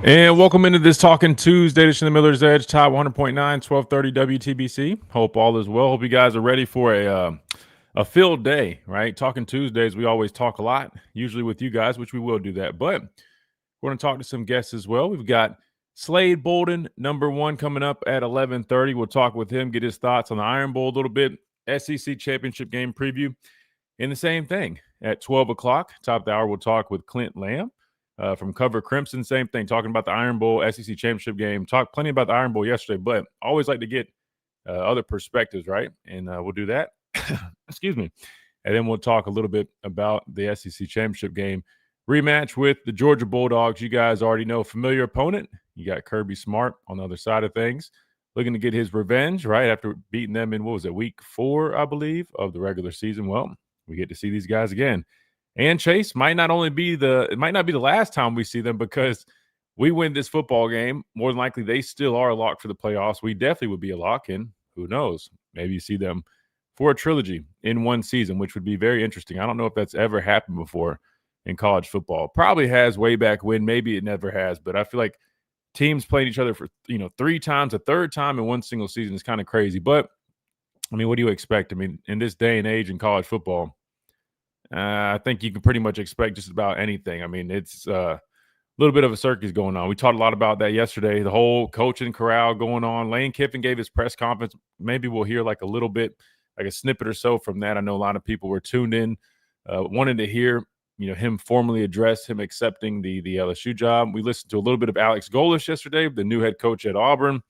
And welcome into this Talking Tuesday edition of the Miller's Edge, Top 100.9, 1230 WTBC. Hope all is well. Hope you guys are ready for a filled day, right? Talking Tuesdays, we always talk a lot, usually with you guys, which we will do that. But we're going to talk to some guests as well. We've got Slade Bolden, number one, coming up at 11:30. We'll talk with him, get his thoughts on the Iron Bowl a little bit, SEC championship game preview, and the same thing at 12 o'clock. Top of the hour, we'll talk with Clint Lamb from Cover Crimson. Same thing, talking about the Iron Bowl, SEC championship game. Talked plenty about the Iron Bowl yesterday, but always like to get other perspectives, right? And we'll do that. Excuse me. And then we'll talk a little bit about the SEC championship game rematch with the Georgia Bulldogs. You guys already know, familiar opponent. You got Kirby Smart on the other side of things, looking to get his revenge, right? After beating them in, what was it, week 4, I believe, of the regular season. Well, we get to see these guys again. And Chase it might not be the last time we see them, because we win this football game. More than likely, they still are a lock for the playoffs. We definitely would be a lock, and who knows? Maybe you see them for a trilogy in one season, which would be very interesting. I don't know if that's ever happened before in college football. Probably has way back when. Maybe it never has, but I feel like teams playing each other for 3 times, a third time in one single season is kind of crazy. But I mean, what do you expect? I mean, in this day and age in college football, I think you can pretty much expect just about anything. I mean, it's a little bit of a circus going on. We talked a lot about that yesterday, the whole coaching corral going on. Lane Kiffin gave his press conference. Maybe we'll hear like a little bit, like a snippet or so from that. I know a lot of people were tuned in, wanted to hear, him formally address him accepting the LSU job. We listened to a little bit of Alex Golesh yesterday, the new head coach at Auburn.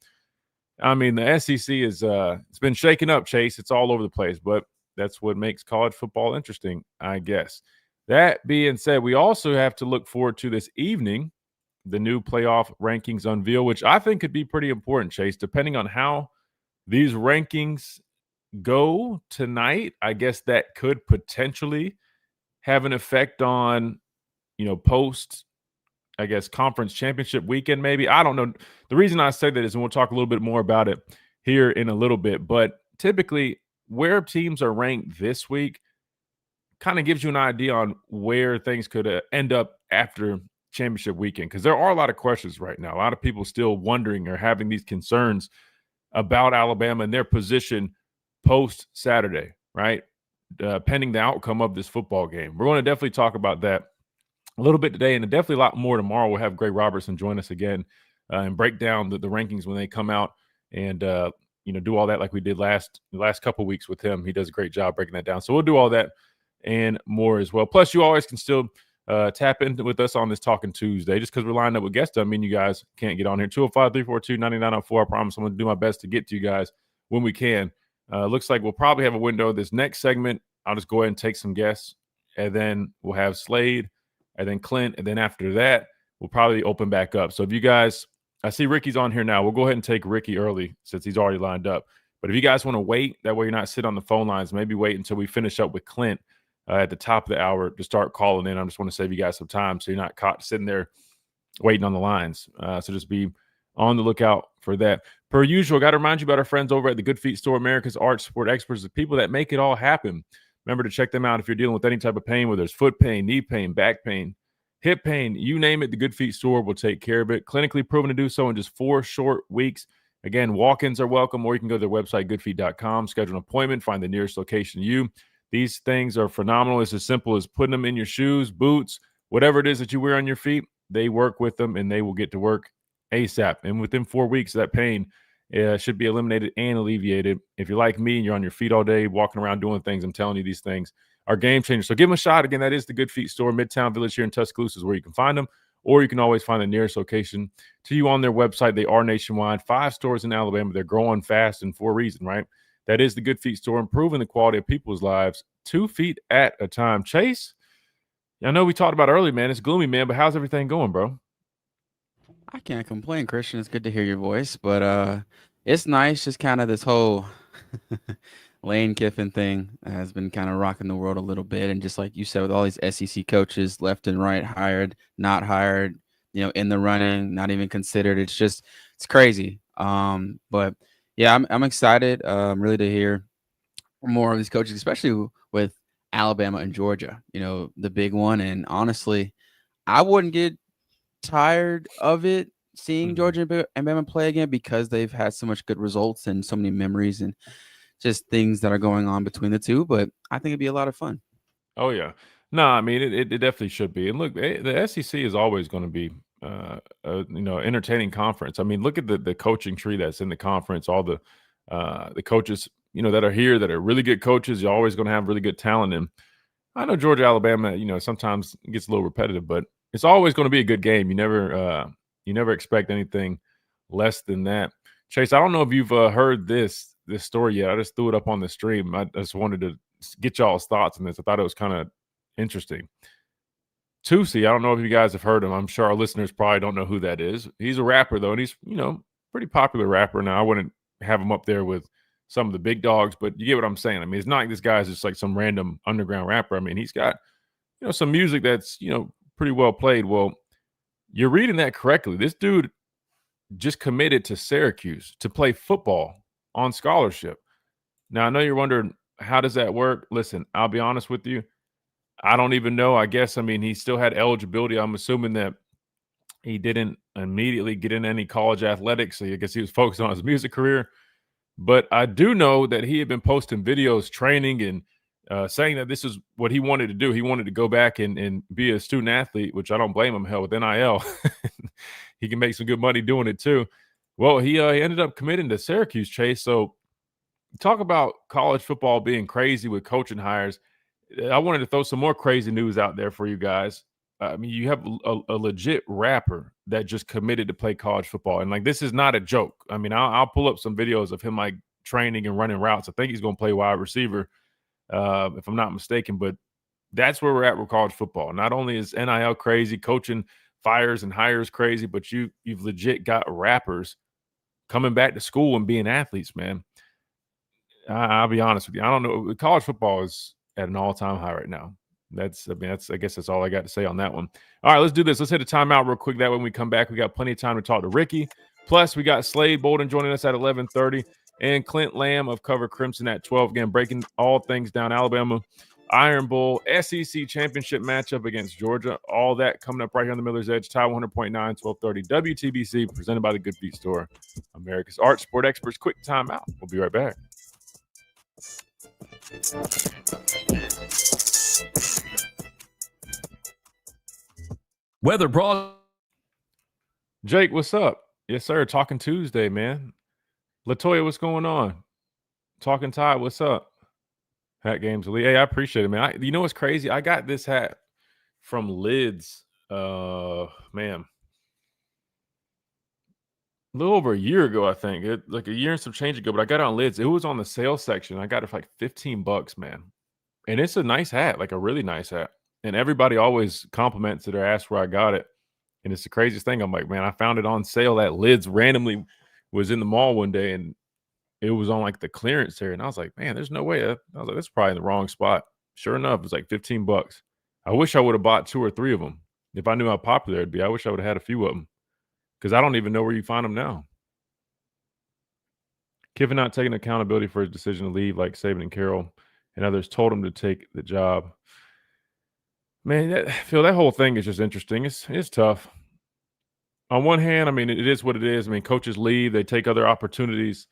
I mean, the SEC is it's been shaken up, Chase. It's all over the place, but that's what makes college football interesting, I guess. That being said, we also have to look forward to this evening, the new playoff rankings unveil, which I think could be pretty important, Chase, depending on how these rankings go tonight. I guess that could potentially have an effect on, post, I guess, conference championship weekend, maybe. I don't know. The reason I say that is, and we'll talk a little bit more about it here in a little bit, but typically where teams are ranked this week kind of gives you an idea on where things could end up after championship weekend, because there are a lot of questions right now. A lot of people still wondering or having these concerns about Alabama and their position post Saturday, right? Pending the outcome of this football game. We're going to definitely talk about that a little bit today, and definitely a lot more tomorrow. We'll have Greg Robertson join us again and break down the rankings when they come out, and do all that like we did last couple of weeks with him. He does a great job breaking that down. So we'll do all that and more as well. Plus, you always can still tap in with us on this Talking Tuesday. Just because we're lined up with guests doesn't mean you guys can't get on here. 205-342-9904. I promise I'm going to do my best to get to you guys when we can. Looks like we'll probably have a window this next segment. I'll just go ahead and take some guests, and then we'll have Slade, and then Clint, and then after that, we'll probably open back up. So if you guys, I see Ricky's on here now. We'll go ahead and take Ricky early since he's already lined up. But if you guys want to wait, that way you're not sitting on the phone lines, maybe wait until we finish up with Clint at the top of the hour to start calling in. I just want to save you guys some time so you're not caught sitting there waiting on the lines. So just be on the lookout for that. Per usual, got to remind you about our friends over at the Good Feet Store, America's Arch Sport Experts, the people that make it all happen. Remember to check them out if you're dealing with any type of pain, whether it's foot pain, knee pain, back pain, hip pain, you name it, the Good Feet Store will take care of it. Clinically proven to do so in just 4 short weeks. Again, walk-ins are welcome, or you can go to their website, goodfeet.com, schedule an appointment, find the nearest location to you. These things are phenomenal. It's as simple as putting them in your shoes, boots, whatever it is that you wear on your feet. They work with them, and they will get to work ASAP. And within 4 weeks, that pain should be eliminated and alleviated. If you're like me and you're on your feet all day, walking around doing things, I'm telling you, these things are game changers. So give them a shot. Again, that is the Good Feet Store, Midtown Village here in Tuscaloosa is where you can find them, or you can always find the nearest location to you on their website. They are nationwide, 5 stores in Alabama. They're growing fast and for a reason, right? That is the Good Feet Store, improving the quality of people's lives 2 feet at a time. Chase, I know we talked about early, man. It's gloomy, man, but how's everything going, bro? I can't complain, Christian. It's good to hear your voice, but it's nice. Just kind of this whole Lane Kiffin thing has been kind of rocking the world a little bit, and just like you said, with all these SEC coaches left and right, hired, not hired, in the running, not even considered. It's crazy. But yeah, I'm excited, really to hear more of these coaches, especially with Alabama and Georgia. The big one, and honestly, I wouldn't get tired of it seeing Mhm. Georgia and Bama play again because they've had so much good results and so many memories and just things that are going on between the two. But I think it'd be a lot of fun. Oh yeah. No, I mean it definitely should be. And look, the SEC is always going to be entertaining conference. I mean, look at the coaching tree that's in the conference, all the coaches, that are here that are really good coaches. You're always going to have really good talent. And I know Georgia, Alabama, sometimes it gets a little repetitive, but it's always going to be a good game. You never expect anything less than that. Chase, I don't know if you've heard this story yet. I just threw it up on the stream. I just wanted to get y'all's thoughts on this. I thought it was kind of interesting. Tusi, I don't know if you guys have heard him. I'm sure our listeners probably don't know who that is. He's a rapper though, and he's pretty popular rapper. Now I wouldn't have him up there with some of the big dogs, but you get what I'm saying. I mean, it's not like this guy's just like some random underground rapper. I mean, he's got some music that's pretty well played. Well, you're reading that correctly. This dude just committed to Syracuse to play football on scholarship. Now I know you're wondering how does that work. Listen, I'll be honest with you. I don't even know. I guess, I mean, he still had eligibility. I'm assuming that he didn't immediately get in any college athletics. So I guess he was focused on his music career. But I do know that he had been posting videos, training, and saying that this is what he wanted to do. He wanted to go back and be a student athlete, which I don't blame him. Hell, with NIL, he can make some good money doing it too. Well, he ended up committing to Syracuse, Chase. So talk about college football being crazy with coaching hires. I wanted to throw some more crazy news out there for you guys. I mean, you have a legit rapper that just committed to play college football, and like this is not a joke. I mean, I'll pull up some videos of him like training and running routes. I think he's going to play wide receiver, if I'm not mistaken. But that's where we're at with college football. Not only is NIL crazy, coaching fires and hires crazy, but you've legit got rappers coming back to school and being athletes, man. I'll be honest with you. I don't know. College football is at an all-time high right now. I guess that's all I got to say on that one. All right, let's do this. Let's hit a timeout real quick. That when we come back, we got plenty of time to talk to Ricky. Plus, we got Slade Bolden joining us at 11:30 and Clint Lamb of Cover Crimson at 12. Again, breaking all things down. Alabama, Iron Bowl, SEC championship matchup against Georgia. All that coming up right here on the Miller's Edge. Tie 100.9, 1230 WTBC, presented by the Good Feet Store, America's Art Sport Experts. Quick timeout. We'll be right back. Weather broad. Jake, what's up? Yes, sir. Talking Tuesday, man. Latoya, what's going on? Talking Tide, what's up? Hat Games Elite. Hey, I appreciate it, man. You know what's crazy? I got this hat from Lids, man, a little over a year ago, I think. Like a year and some change ago, but I got it on Lids. It was on the sales section. I got it for like $15, man. And it's a nice hat, like a really nice hat. And everybody always compliments it or asks where I got it. And it's the craziest thing. I'm like, man, I found it on sale at Lids. Randomly was in the mall one day and it was on like the clearance area. And I was like, man, there's no way. I was like, that's probably in the wrong spot. Sure enough, it was like $15. I wish I would have bought 2 or 3 of them. If I knew how popular it'd be, I wish I would have had a few of them because I don't even know where you find them now. Kiffin not taking accountability for his decision to leave, like Saban and Carroll and others told him to take the job. Man, Phil, that whole thing is just interesting. It's tough. On one hand, I mean, it is what it is. I mean, coaches leave, they take other opportunities.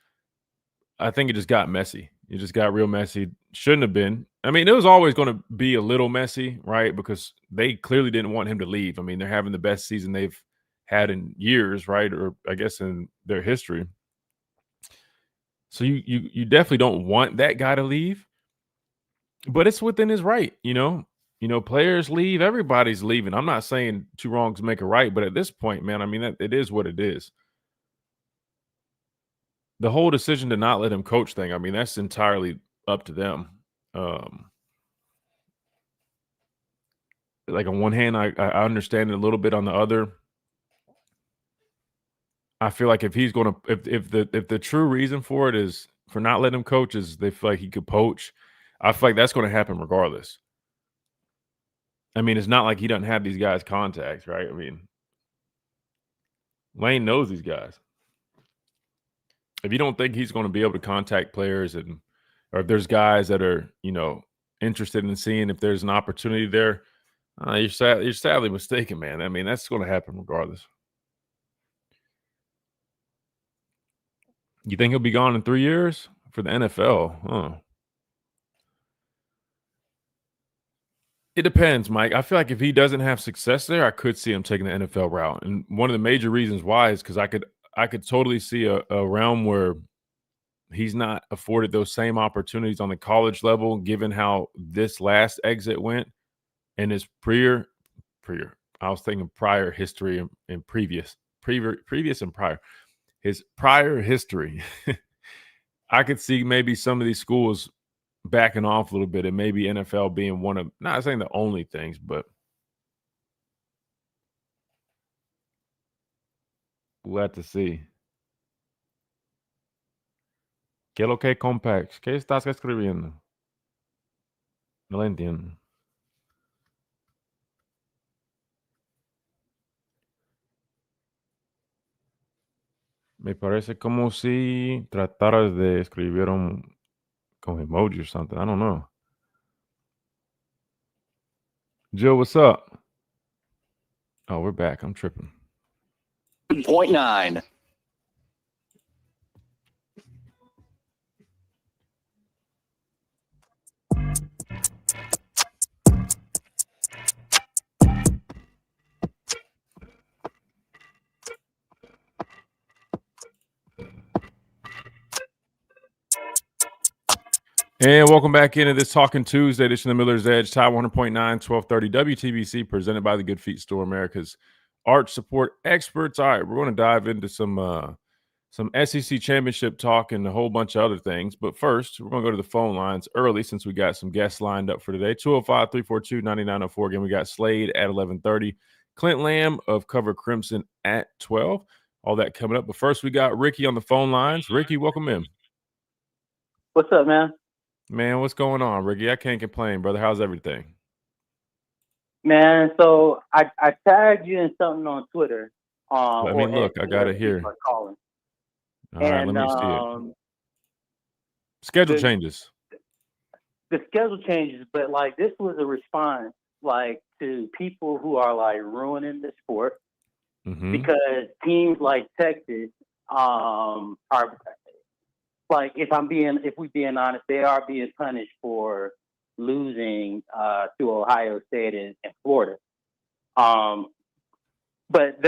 I think it just got messy. It just got real messy. Shouldn't have been. I mean, it was always going to be a little messy, right? Because they clearly didn't want him to leave. I mean, they're having the best season they've had in years, right? Or I guess in their history. So you definitely don't want that guy to leave. But it's within his right, players leave, everybody's leaving. I'm not saying 2 wrongs make a right, but at this point, man, I mean, it is what it is. The whole decision to not let him coach thing, I mean, that's entirely up to them. Like on one hand, I understand it a little bit. On the other, I feel like if he's going to, if the true reason for it is for not letting him coach is they feel like he could poach, I feel like that's going to happen regardless. I mean, it's not like he doesn't have these guys' contacts, right? I mean, Lane knows these guys. If you don't think he's going to be able to contact players or if there's guys that are, interested in seeing if there's an opportunity there, You're sadly mistaken, man. I mean, that's going to happen regardless. You think he'll be gone in 3 years for the NFL? Huh. It depends, Mike. I feel like if he doesn't have success there, I could see him taking the NFL route. And one of the major reasons why is because I could totally see a realm where he's not afforded those same opportunities on the college level, given how this last exit went and his prior. I was thinking prior history and previous and prior. His prior history. I could see maybe some of these schools backing off a little bit and maybe NFL being one of, not saying the only things, but we'll have to see. ¿Qué lo que compacts? ¿Qué estás escribiendo? No lo entiendo. Me parece como si trataras de escribir con emoji or something. I don't know. Jill, what's up? Oh, we're back. I'm tripping. 0.9. And welcome back into this Talking Tuesday edition of Miller's Edge, Tide 100.9, 1230 WTBC, presented by the Good Feet Store, America's arch support experts. All right, we're going to dive into some SEC championship talk and a whole bunch of other things. But first, we're going to go to the phone lines early since we got some guests lined up for today. 205-342-9904. Again, we got Slade at 11:30, Clint Lamb of Cover Crimson at 12. All that coming up. But first, we got Ricky on the phone lines. Ricky, welcome in. What's up, man? Man, what's going on, Ricky? I can't complain, brother. How's everything? Man, so I tagged you in something on Twitter. Let me look. I got it here. Calling. All right, let me see it. Schedule changes. The schedule changes, but like this was a response like to people who are like ruining the sport because teams like Texas are like if we being honest, they are being punished for losing to Ohio State and Florida. But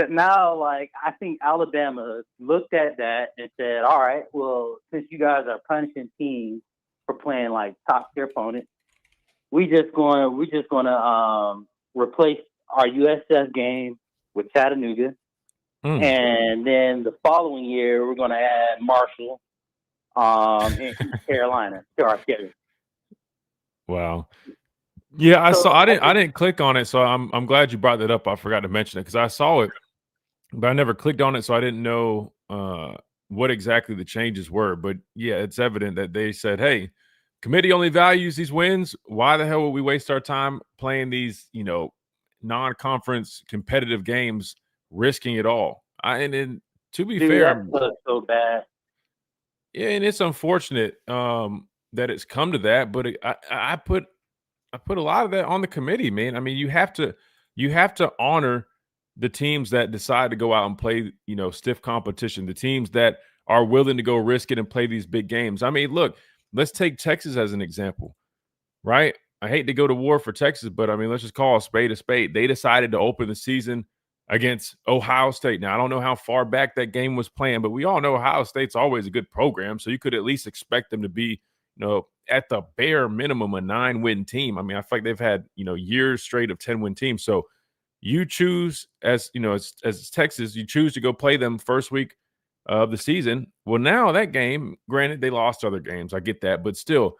now, like, I think Alabama looked at that and said, all right, well, since you guys are punishing teams for playing like top tier opponents, we just gonna replace our USF game with Chattanooga. And then the following year we're gonna add Marshall in Carolina to our schedule. Wow. Yeah, I didn't click on it, so I'm glad you brought that up. I forgot to mention it because I saw it, but I never clicked on it, so I didn't know what exactly the changes were. But yeah, it's evident that they said, "Hey, committee only values these wins. Why the hell would we waste our time playing these, non-conference competitive games, risking it all?" And then, to be fair, that's so bad. Yeah, and it's unfortunate that it's come to that, but I put a lot of that on the committee, man. I mean, you have to honor the teams that decide to go out and play, stiff competition, the teams that are willing to go risk it and play these big games. I mean, look, let's take Texas as an example, right? I hate to go to war for Texas, but I mean, let's just call a spade a spade. They decided to open the season against Ohio State. Now, I don't know how far back that game was planned, but we all know Ohio State's always a good program, so you could at least expect them to be, at the bare minimum, a 9-win team. I mean, I feel like they've had, years straight of 10-win teams. So you choose as Texas, you choose to go play them first week of the season. Well, now that game, granted, they lost other games. I get that. But still,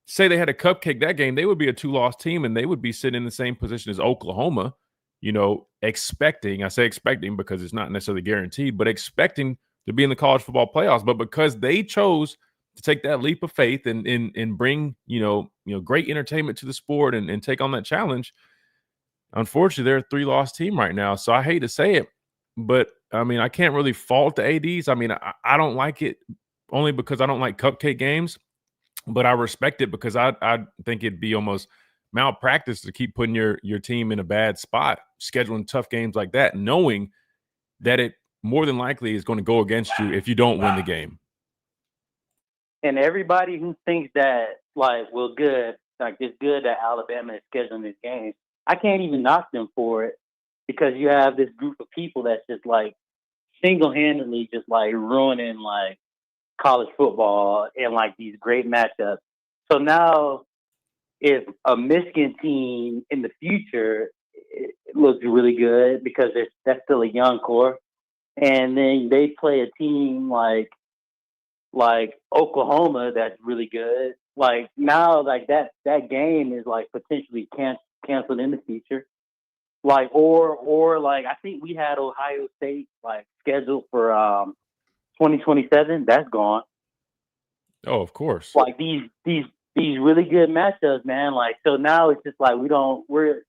say they had a cupcake that game, they would be a 2-loss team and they would be sitting in the same position as Oklahoma, expecting, I say expecting because it's not necessarily guaranteed, but expecting to be in the college football playoffs. But because they chose to take that leap of faith and bring, great entertainment to the sport and take on that challenge, unfortunately, they're a 3-loss team right now. So I hate to say it, but I mean, I can't really fault the ADs. I mean, I don't like it only because I don't like cupcake games, but I respect it because I think it'd be almost malpractice to keep putting your team in a bad spot, scheduling tough games like that, knowing that it more than likely is going to go against you if you don't win the game. And everybody who thinks that, like, well, good, like, it's good that Alabama is scheduling this game, I can't even knock them for it, because you have this group of people that's just, like, single-handedly just, like, ruining, like, college football and, like, these great matchups. So now if a Michigan team in the future, it looks really good because that's still a young core, and then they play a team like Oklahoma that's really good. Like, now, like, that game is, like, potentially canceled in the future. Like, or like, I think we had Ohio State, like, scheduled for 2027. That's gone. Oh, of course. Like, these really good matchups, man. Like, so now it's just like we're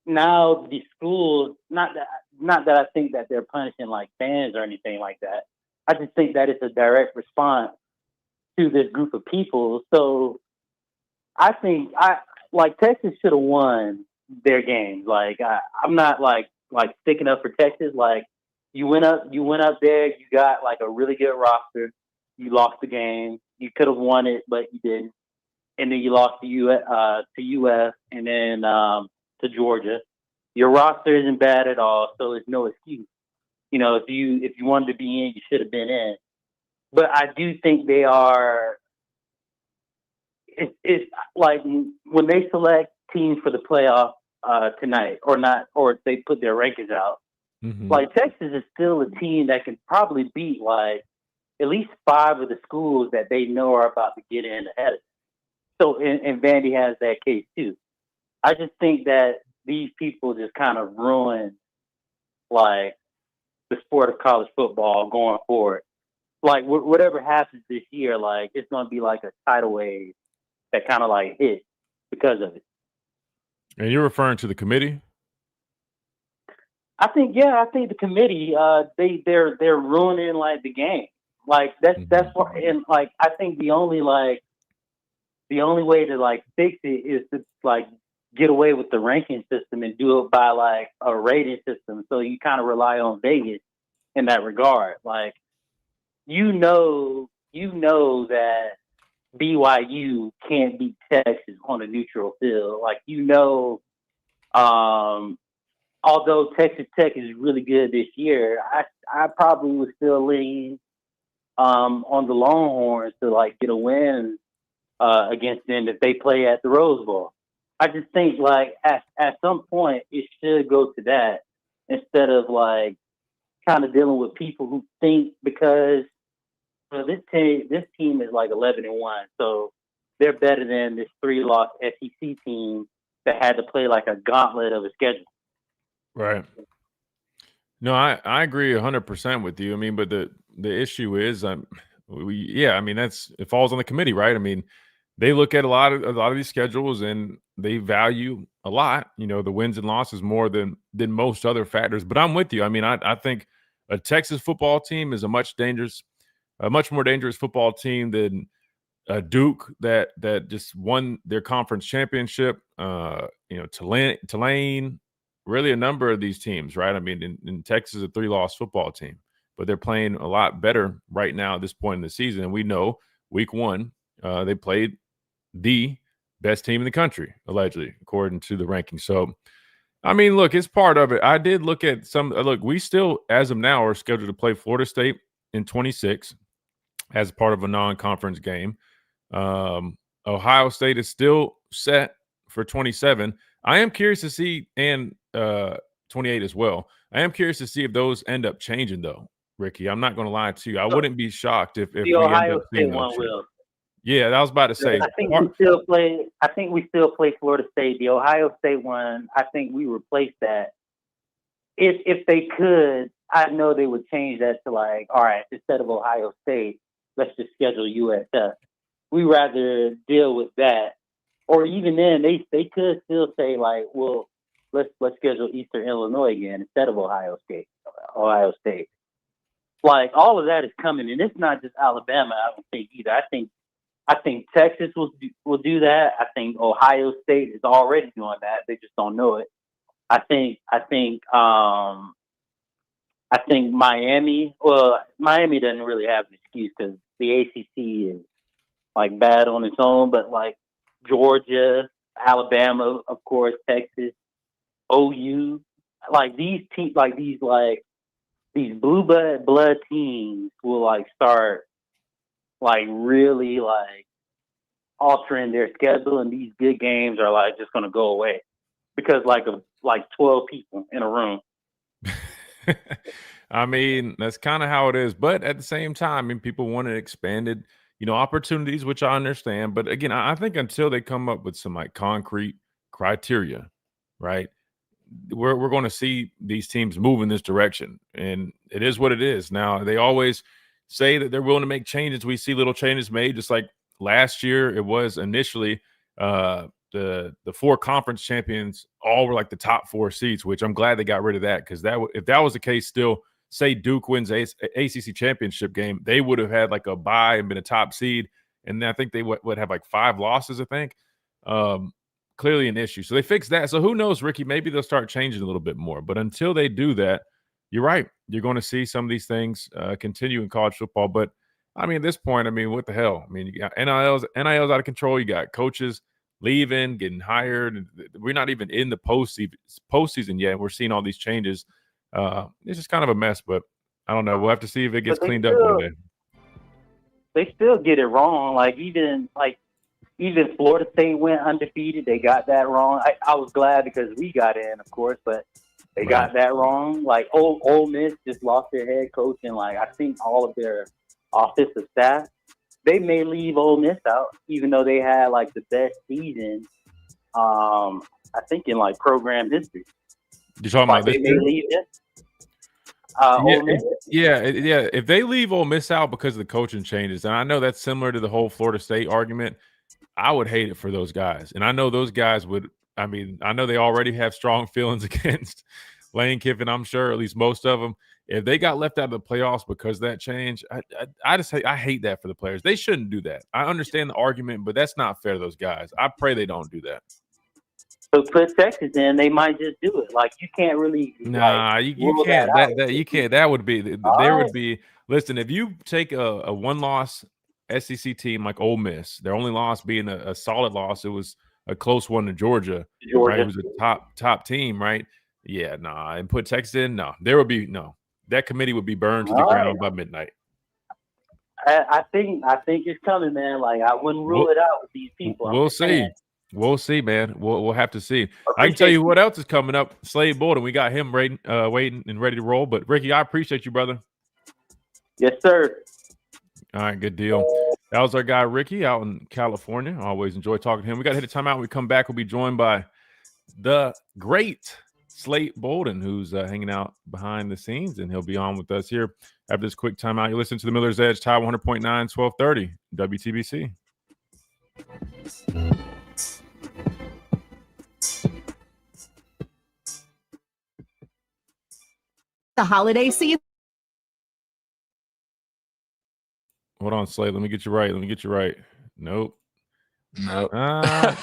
now the schools, not that I think that they're punishing, like, fans or anything like that. I just think that it's a direct response to this group of people. So I think Texas should have won their games. Like, I'm not like sticking up for Texas. Like, you went up there, you got, like, a really good roster. You lost the game. You could have won it, but you didn't. And then you lost to UF and then to Georgia. Your roster isn't bad at all, so it's no excuse. You know, if you wanted to be in, you should have been in. But I do think they are. It's like when they select teams for the playoff tonight, or if they put their rankings out. Mm-hmm. Like, Texas is still a team that can probably beat, like, at least 5 of the schools that they know are about to get in ahead of them. So, and Vandy has that case too. I just think that these people just kind of ruin, like, the sport of college football going forward. Like, whatever happens this year, like, it's going to be like a tidal wave that kind of, like, hit because of it. And you're referring to the committee? I think the committee, they're ruining, like, the game. Like, that's why, and, like, I think the only way to, like, fix it is to, like, get away with the ranking system and do it by, like, a rating system. So you kind of rely on Vegas in that regard. Like, you know that BYU can't beat Texas on a neutral field. Like, although Texas Tech is really good this year, I probably would still lean on the Longhorns to, like, get a win against them if they play at the Rose Bowl. I just think, like, at some point it should go to that instead of, like, kind of dealing with people who think because this team is, like, 11-1, so they're better than this 3-loss SEC team that had to play, like, a gauntlet of a schedule. Right. No, I agree 100% with you. I mean, but the issue is, I mean, it falls on the committee, right? I mean, they look at a lot of these schedules and they value a lot, you know, the wins and losses more than most other factors. But I'm with you. I mean, I think a Texas football team is a much more dangerous football team than Duke that just won their conference championship. You know, Tulane, really a number of these teams, right? I mean, in Texas, a 3-loss football team, but they're playing a lot better right now at this point in the season. And we know week 1, they played the best team in the country, allegedly, according to the rankings. So, I mean, look, it's part of it. I did look at we still, as of now, are scheduled to play Florida State in 26 as part of a non-conference game. Ohio State is still set for 27. I am curious to see, and 28 as well. I am curious to see if those end up changing, though, Ricky. I'm not going to lie to you. I wouldn't be shocked if we end up seeing those. One will. Yeah, I was about to say. I think we still play Florida State. The Ohio State one, I think we replaced that. If they could, I know they would change that to, like, all right, instead of Ohio State, let's just schedule USF. We rather deal with that, or even then, they could still say, like, well, let's schedule Eastern Illinois again instead of Ohio State. Like, all of that is coming, and it's not just Alabama. I don't think either. I think I think Texas will do that. I think Ohio State is already doing that. They just don't know it. I think Miami. Well, Miami doesn't really have an excuse because the ACC is like bad on its own. But like Georgia, Alabama, of course, Texas, OU, like these teams, like these blue blood teams will like start like really like altering their schedule, and these good games are like just gonna go away because like 12 people in a room. I mean, that's kind of how it is. But at the same time, I mean, people want it expanded, opportunities, which I understand. But again, I think until they come up with some like concrete criteria, right? We're going to see these teams move in this direction, and it is what it is. Now, they always say that they're willing to make changes. We see little changes made, just like last year. It was initially the 4 conference champions all were like the top 4 seeds, which I'm glad they got rid of that, because if that was the case, still say Duke wins ACC championship game, they would have had like a bye and been a top seed, and I think they would have like 5 losses. I think. Clearly an issue. So they fixed that. So who knows, Ricky? Maybe they'll start changing a little bit more. But until they do that, you're right. You're going to see some of these things continue in college football. But I mean, at this point, I mean, what the hell? I mean, you got NIL's out of control. You got coaches leaving, getting hired. We're not even in the postseason yet. We're seeing all these changes. It's just kind of a mess. But I don't know. We'll have to see if it gets cleaned up one day. They still get it wrong. Even Florida State went undefeated. They got that wrong. I was glad because we got in, of course, but they got that wrong. Like Ole Miss just lost their head coach, and like I think all of their offensive staff, they may leave Ole Miss out, even though they had like the best season. I think in like program history. You're talking about this? They may leave this. Yeah. If they leave Ole Miss out because of the coaching changes, and I know that's similar to the whole Florida State argument, I would hate it for those guys. And I know those guys would. I mean, I know they already have strong feelings against Lane Kiffin, I'm sure, at least most of them. If they got left out of the playoffs because of that change, I hate that for the players. They shouldn't do that. I understand the argument, but that's not fair to those guys. I pray they don't do that. So put Texas in, they might just do it. Like you can't really. Nah, you can't. You can't. That would be would be. Listen, if you take a one-loss SEC team like Ole Miss, their only loss being a solid loss, it was a close one to Georgia. Right? It was a top team, right? Yeah, nah. And put Texas in, no. There would be no. That committee would be burned to the ground by midnight. I think it's coming, man. Like I wouldn't rule it out with these people. We'll see. We'll see, man. We'll have to see. I can tell you what else is coming up. Slade Bolden, we got him waiting and ready to roll. But Ricky, I appreciate you, brother. Yes, sir. All right, good deal. That was our guy Ricky out in California. I always enjoy talking to him. We got to hit a timeout. When we come back, we'll be joined by the great Slate Bolden, who's hanging out behind the scenes, and he'll be on with us here after this quick timeout. You listen to the Miller's Edge, Tide 100.9, 1230, WTBC. The holiday season. Hold on, Slade. Let me get you right. Nope. I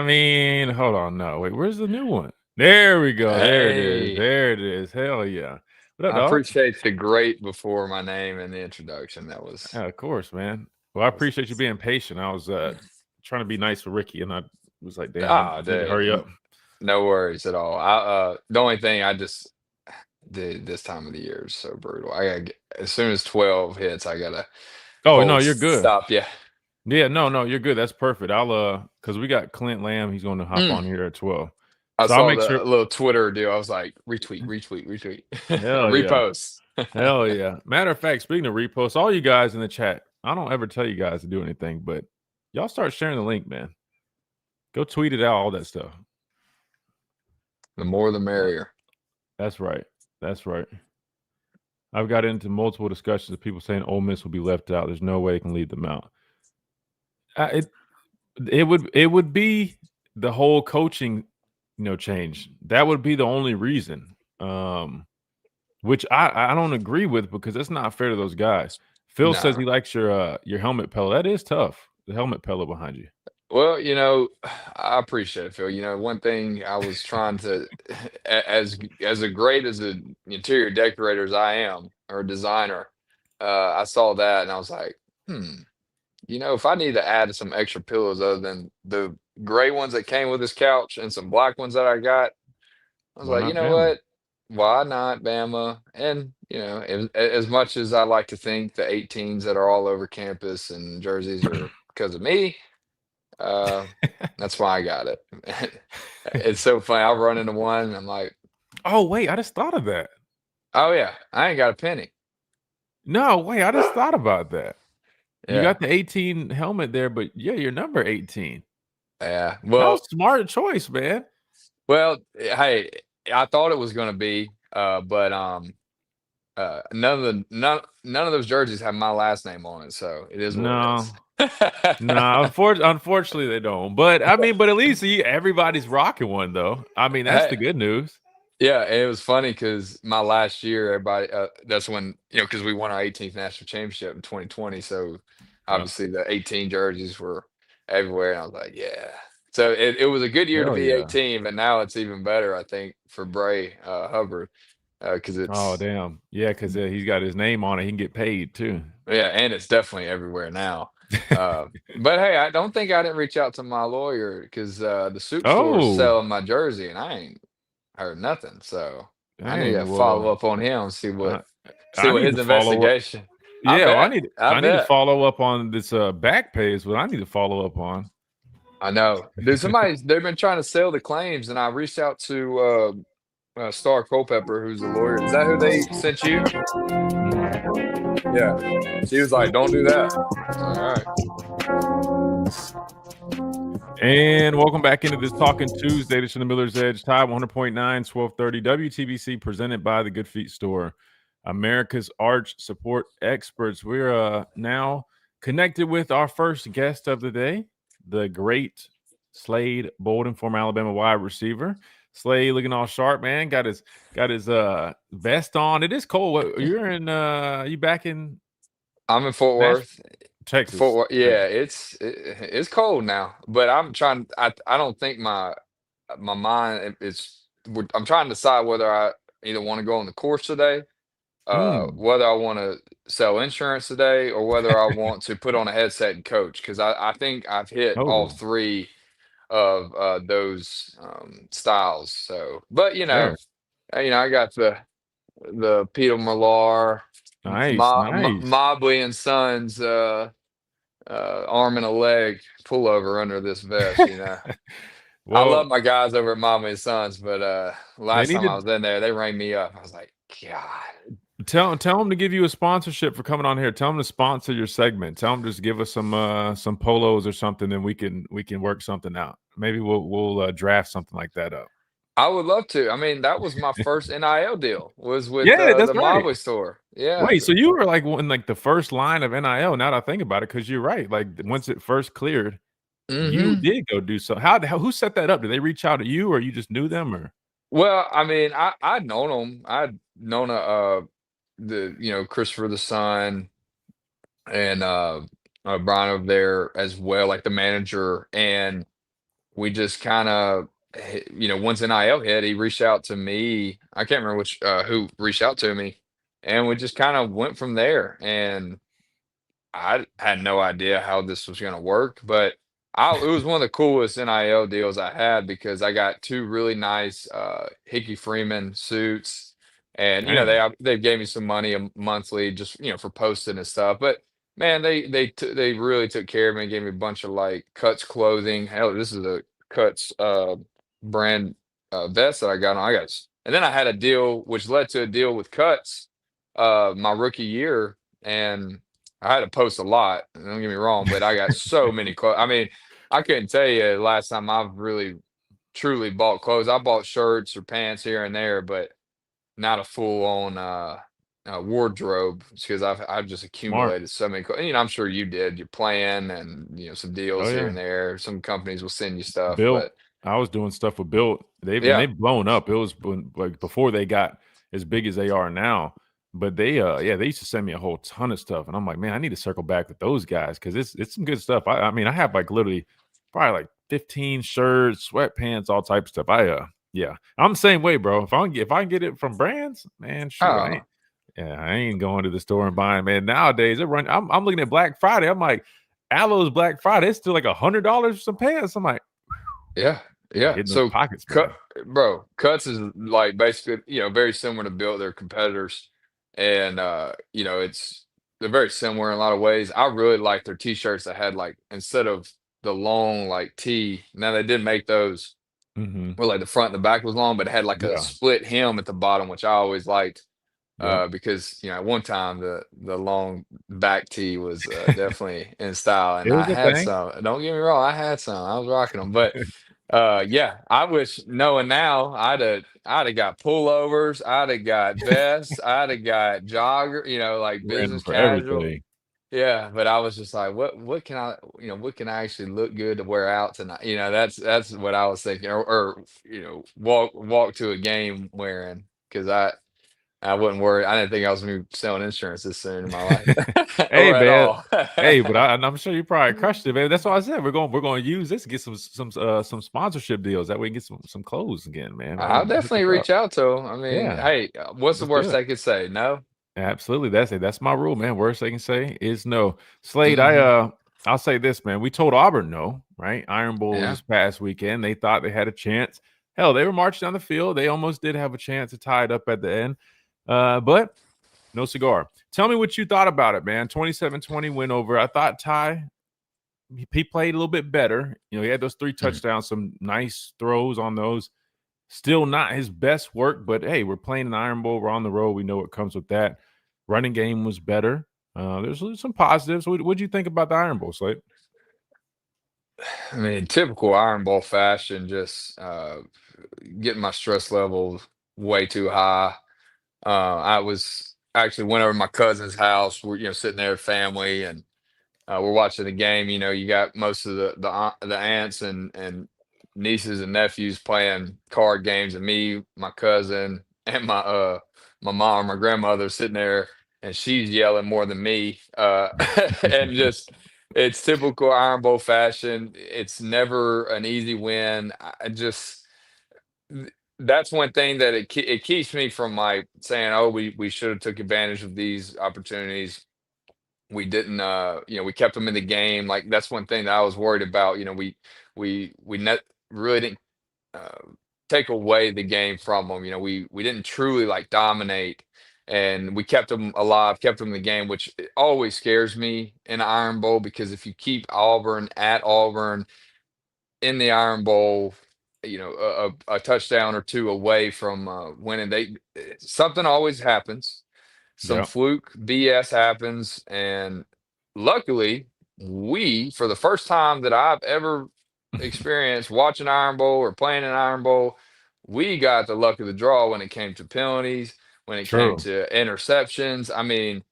mean, hold on. No, wait. Where's the new one? There we go. Hey. There it is. Hell yeah. What up, I dog? appreciate the great before my name and the introduction. That was. Yeah, of course, man. Well, I appreciate you being patient. I was trying to be nice for Ricky, and I was like, damn, hurry up. No worries at all. The only thing I just did this time of the year is so brutal. I gotta as soon as 12 hits, I gotta. Oh no, you're good. Stop. Yeah. Yeah, no, you're good. That's perfect. I'll because we got Clint Lamb. He's going to hop on here at 12. I saw the little Twitter deal. I was like, retweet. Hell repost. Hell yeah. Matter of fact, speaking of reposts, all you guys in the chat, I don't ever tell you guys to do anything, but y'all start sharing the link, man. Go tweet it out, all that stuff. The more the merrier. That's right. I've got into multiple discussions of people saying Ole Miss will be left out. There's no way it can lead them out. It would be the whole coaching, change. That would be the only reason, which I don't agree with, because it's not fair to those guys. Phil says No. he likes your helmet pillow. That is tough. The helmet pillow behind you. Well, I appreciate it, Phil. One thing I was trying to, as a great as an interior decorator as I am, or a designer, I saw that and I was like, if I need to add some extra pillows other than the gray ones that came with this couch and some black ones that I got, I was Why like, you not know Bama? what? Why not Bama? And as much as I like to think the 18s that are all over campus and jerseys are because of me, uh, that's why I got it. It's so funny. I'll run into one and I'm like, Oh, wait, I just thought of that. oh yeah, I ain't got a penny. No, wait, I just thought about that. You Yeah. got the 18 helmet there, but yeah, you're number 18. Yeah. That Well, was smart choice, man. hey, I thought it was gonna be, but none of those jerseys have my last name on it, so it is what it No. is. No, unfortunately they don't. But I mean, but at least everybody's rocking one though. I mean, that's the Hey, good news. yeah, and it was funny because my last year, everybody, that's when, because we won our 18th national championship in 2020. So Yeah. obviously the 18 jerseys were everywhere. And I was like, yeah. So it was a good year to Hell be yeah. 18, but now it's even better, I think, for Bray Hubbard, because Oh, it's, damn. Yeah, because he's got his name on it. He can get paid too. yeah, and it's definitely everywhere now. But hey, I don't think I didn't reach out to my lawyer because the soup store is Oh, selling my jersey and I ain't heard nothing. So I need to dang. follow Well, up on him, see I, what need his to follow up. investigation. I Yeah, well, bet. I I need to bet. follow up on this back pay is what I need to follow up on. I know. They've been trying to sell the claims, and I reached out to Star Culpepper, who's a lawyer. Is that who they sent you? Yeah. She was like, "Don't do that." I was like, "All right." And welcome back into this Talking Tuesday. This is the Miller's Edge, Tide 100.9, 1230 WTBC, presented by the Good Feet Store, America's arch support experts. We're now connected with our first guest of the day, the great Slade Bolden, former Alabama wide receiver. Slade looking all sharp, man. Got his vest on. It is cold. You're in you back in I'm in Fort Nashville, Worth. Texas. Yeah, it's cold now, but I'm trying. I don't think my mind is. I'm trying to decide whether I either want to go on the course today, Mm. whether I want to sell insurance today, or whether I want to put on a headset and coach. Because I think I've hit all Oh, three of those styles. So, but sure. I got the Peter Millar, Nice, nice. Mobley and Sons. Arm and a leg pullover under this vest. I love Well, my guys over at Mama and Sons, but they last need time I to was in there, they rang me up. I was like, God. tell them to give you a sponsorship for coming on here. Tell them to sponsor your segment. Tell them just give us some polos or something, then we can work something out. Maybe we'll draft something like that up. I would love to. I mean, that was my first NIL deal was with Yeah, that's the right. Mobley store. Yeah. Wait, so you were like in like the first line of NIL. Now that I think about it, because you're right. Like once it first cleared, you Hmm. did go do so. Who set that up? Did they reach out to you, or you just knew them, or? Well, I mean, I'd known them. I'd known Christopher the son and Brian over there as well, like the manager, and we just kind of, once NIL hit, he reached out to me. I can't remember which who reached out to me, and we just kind of went from there. And I had no idea how this was going to work, but it was one of the coolest NIL deals I had because I got two really nice Hickey Freeman suits, and Dang, they gave me some money monthly just for posting and stuff. But man, they really took care of me and gave me a bunch of like Cuts clothing. Hell, this is a Cuts brand vest that I got on. And then I had a deal which led to a deal with Cuts my rookie year, and I had to post a lot. Don't get me wrong, but I got so many clothes. I mean, I couldn't tell you the last time I've really truly bought clothes. I bought shirts or pants here and there, but not a full on wardrobe because I've just smart. accumulated so many clothes. I'm sure you did. You're playing and some Oh deals here yeah. and there. Some companies will send you stuff, Built. but I was doing stuff with Built. yeah, They've blown up. It was like before they got as big as they are now. But they used to send me a whole ton of stuff, and I'm like, man, I need to circle back with those guys because it's some good stuff. I mean, I have like literally probably like 15 shirts, sweatpants, all types of stuff. Yeah, I'm the same way, bro. If I can get it from brands, man, shoot, Oh, I ain't going to the store and buying, man. Nowadays, I'm looking at Black Friday. I'm like, Aloe's Black Friday, it's still like $100 for some pants. I'm like, yeah, yeah. hitting those So, pockets, man. Cuts is like basically, very similar to build their competitors, and they're very similar in a lot of ways. I really like their t-shirts that had like instead of the long like T. Now they did make those Mm-hmm. where like the front and the back was long, but it had like a Yeah. split hem at the bottom, which I always liked. Yep. Because at one time the long back tee was definitely in style, It and was I a had thing. some. Don't get me wrong, I had some. I was rocking them, but yeah, I wish knowing now I'd have got pullovers, I'd have got vests, I'd have got jogger, like Wearing them business for casual. everything. Yeah, but I was just like, what can I actually look good to wear out tonight? That's what I was thinking, or walk to a game wearing because I wasn't worried. I didn't think I was going to be selling insurance this soon in my life, Hey, or at man. all. Hey, but I'm sure you probably crushed it, man. That's why I said we're going to use this to get some sponsorship deals. That way we can get some clothes again, man. Go ahead I'll and hook definitely us up. reach out to them. I mean, Yeah, hey, what's the let's do worst it. they could say? No. Absolutely. That's it. That's my rule, man. Worst they can say is no. Slade, Mhm. I'll say this, man. We told Auburn no, right? Iron Bowl was Yeah. this past weekend. They thought they had a chance. Hell, they were marching down the field. They almost did have a chance to tie it up at the end. But no cigar. Tell me what you thought about it, man. 27-20 win over. I thought Ty, he played a little bit better. He had those 3 Mhm. touchdowns, some nice throws on those. Still not his best work, but hey, we're playing an Iron Bowl. We're on the road. We know what comes with that. Running game was better. There's some positives. What'd you think about the Iron Bowl, Slate? I mean, typical Iron Bowl fashion, just getting my stress level way too high. I was actually went over to my cousin's house. We're sitting there with family, and we're watching the game. You got most of the aunts and nieces and nephews playing card games, and me, my cousin, and my mom, my grandmother sitting there, and she's yelling more than me. And just it's typical Iron Bowl fashion. It's never an easy win. I just that's one thing that it keeps me from like saying, oh, we should have took advantage of these opportunities. We didn't we kept them in the game. Like that's one thing that I was worried about. We really didn't uh, take away the game from them. We didn't truly like dominate, and we kept them alive, kept them in the game, which it always scares me in the Iron Bowl because if you keep Auburn at Auburn in the Iron Bowl, a touchdown or two away from winning, something always happens, some Yeah, fluke BS happens, and luckily, for the first time that I've ever experienced watching Iron Bowl or playing an Iron Bowl, we got the luck of the draw when it came to penalties, when it came true. to interceptions. I mean,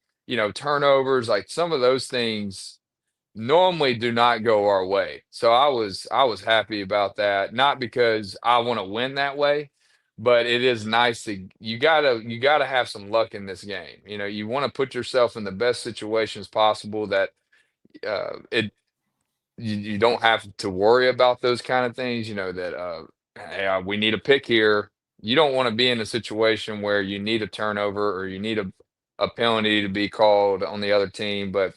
turnovers, like some of those things normally do not go our way. So I was happy about that, not because I want to win that way, but it is nice to you gotta have some luck in this game. You want to put yourself in the best situations possible that it you don't have to worry about those kind of things, that hey, we need a pick here. You don't want to be in a situation where you need a turnover or you need a penalty to be called on the other team, but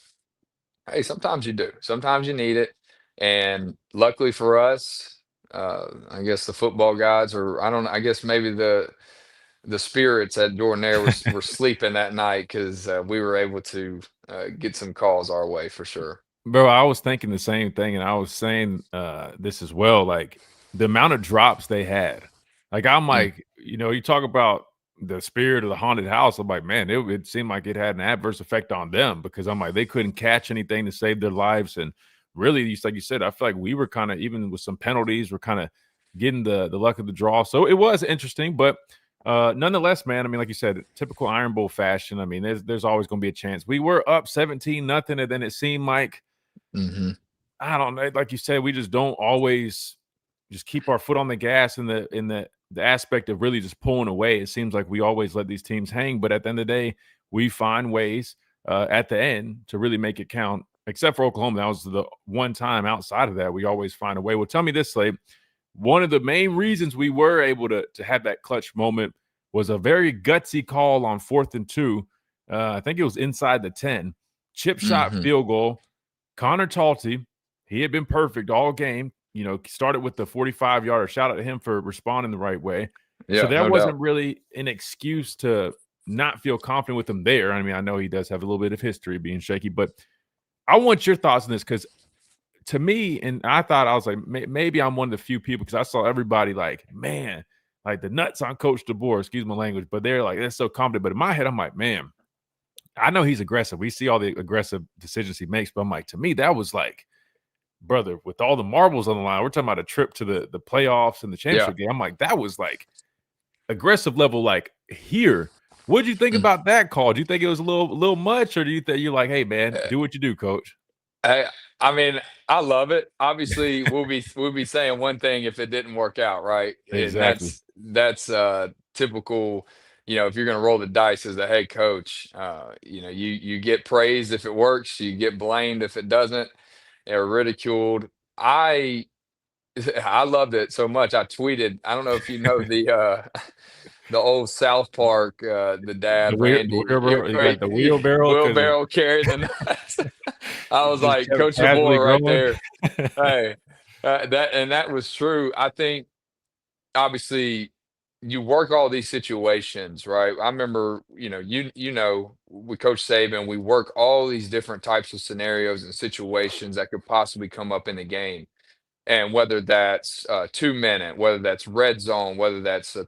hey, sometimes you do. Sometimes you need it. And luckily for us, I guess the football gods, or I don't know, I guess maybe the spirits at Jordan were sleeping that night because we were able to get some calls our way for sure. Bro, I was thinking the same thing, and I was saying this as well. Like the amount of drops they had. Like I'm Mm, like, you talk about the spirit of the haunted house. I'm like, man, it seemed like it had an adverse effect on them because I'm like they couldn't catch anything to save their lives, and really, just like you said, I feel like we were kind of even with some penalties, we're kind of getting the luck of the draw. So it was interesting, but nonetheless, man. I mean, like you said, typical Iron Bowl fashion. I mean, there's always going to be a chance. We were up 17-0, and then it seemed like mhm. I don't know, like you said, we just don't always just keep our foot on the gas in the the aspect of really just pulling away. It seems like we always let these teams hang, but at the end of the day, we find ways at the end to really make it count. Except for Oklahoma, that was the one time. Outside of that, we always find a way. Well, tell me this, Slade. One of the main reasons we were able to have that clutch moment was a very gutsy call on 4th and 2. I think it was inside the 10. Chip shot field goal. Connor Talty, he had been perfect all game. Started with the 45-yarder. Shout out to him for responding the right way. Yeah, so there no wasn't doubt. really an excuse to not feel confident with him there. I mean, I know he does have a little bit of history being shaky, but I want your thoughts on this because to me, and I thought I was like, maybe I'm one of the few people because I saw everybody like, man, like the nuts on Coach DeBoer, excuse my language, but they're like, that's so confident. But in my head, I'm like, man, I know he's aggressive. We see all the aggressive decisions he makes, but I'm like, to me, that was like, brother, with all the marbles on the line, we're talking about a trip to the playoffs and the championship game. I'm like, that was like aggressive level, like here. What did you think about that call? Do you think it was a little much, or do you think you're like, hey man, do what you do, coach? I mean, I love it. Obviously, we'll be saying one thing if it didn't work out, right? And Exactly. that's typical. If you're going to roll the dice as the head coach, you get praised if it works, you get blamed if it doesn't, or ridiculed. I I loved it so much. I tweeted. I don't know if you know the old South Park, the The dad Randy, wheelbarrow, like the wheelbarrow, because wheelbarrow carrying the nuts. I was just like, kept Coach casually DeBoer right growing. there. Hey, that was true. I think obviously you work all these situations, right? I remember, with Coach Saban, we work all these different types of scenarios and situations that could possibly come up in the game. And whether that's 2 minute, whether that's red zone, whether that's a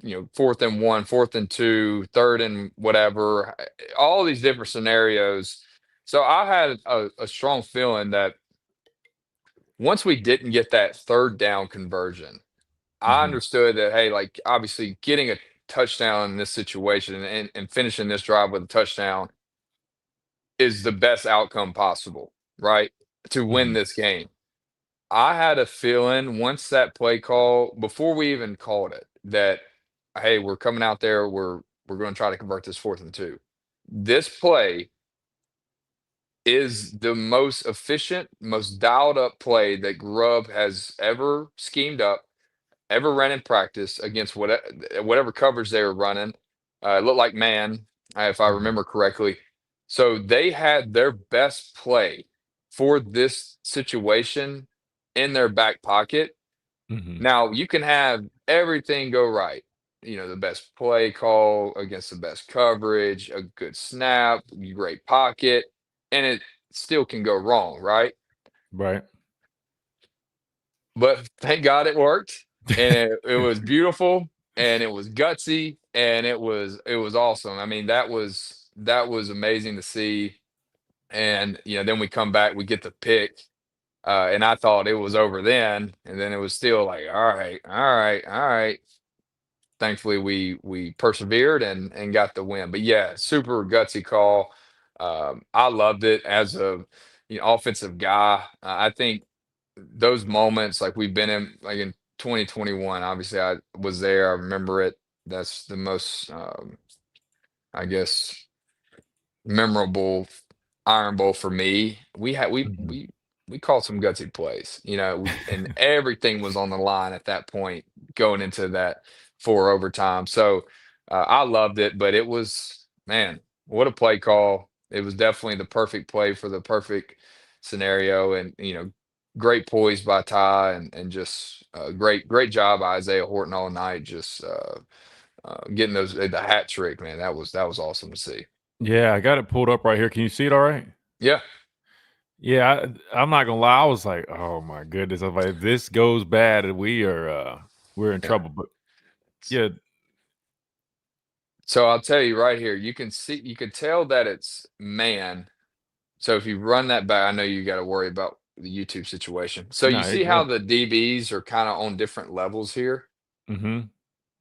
4th and 1, 4th and 2, 3rd and whatever, all these different scenarios. So I had a strong feeling that once we didn't get that 3rd down conversion, I Mhm. understood that, hey, like obviously getting a touchdown in this situation and finishing this drive with a touchdown is the best outcome possible, right? To win Mhm. this game. I had a feeling once that play call, before we even called it, that hey, we're coming out there, we're going to try to convert this 4th and 2. This play is the most efficient, most dialed up play that Grubb has ever schemed up, ever ran in practice against whatever coverage they were running. It looked like man, if I Mhm. remember correctly. So they had their best play for this situation in their back pocket. Mhm. Now you can have everything go right. The best play call against the best coverage, a good snap, great pocket, and it still can go wrong, right? Right. But thank God it worked, and it was beautiful, and it was gutsy, and it was awesome. I mean, that was amazing to see. And then we come back, we get the pick, and I thought it was over then, and then it was still like, all right, all right, all right. Thankfully, we persevered and got the win. But yeah, super gutsy call. I loved it as a offensive guy. I think those moments like we've been in like in 2021, obviously I was there, I remember it. That's the most I guess memorable Iron Bowl for me. We had Mhm. we called some gutsy plays, and everything was on the line at that point going into that 4 overtime. So I loved it, but it was, man, what a play call. It was definitely the perfect play for the perfect scenario, and great poise by Ty, and just great job Isaiah Horton all night, just getting the hat trick, man. That was awesome to see. Yeah, I got it pulled up right here. Can you see it all right? Yeah. Yeah, I'm not gonna lie. I was like, "Oh my goodness, if this goes bad, we're in Yeah. trouble." But yeah, So I'll tell you right here, you can tell that it's man. So if you run that back, I know you got to worry about the YouTube situation. So you no, you're see how good. the DBs are kind of on different levels here, Mhm.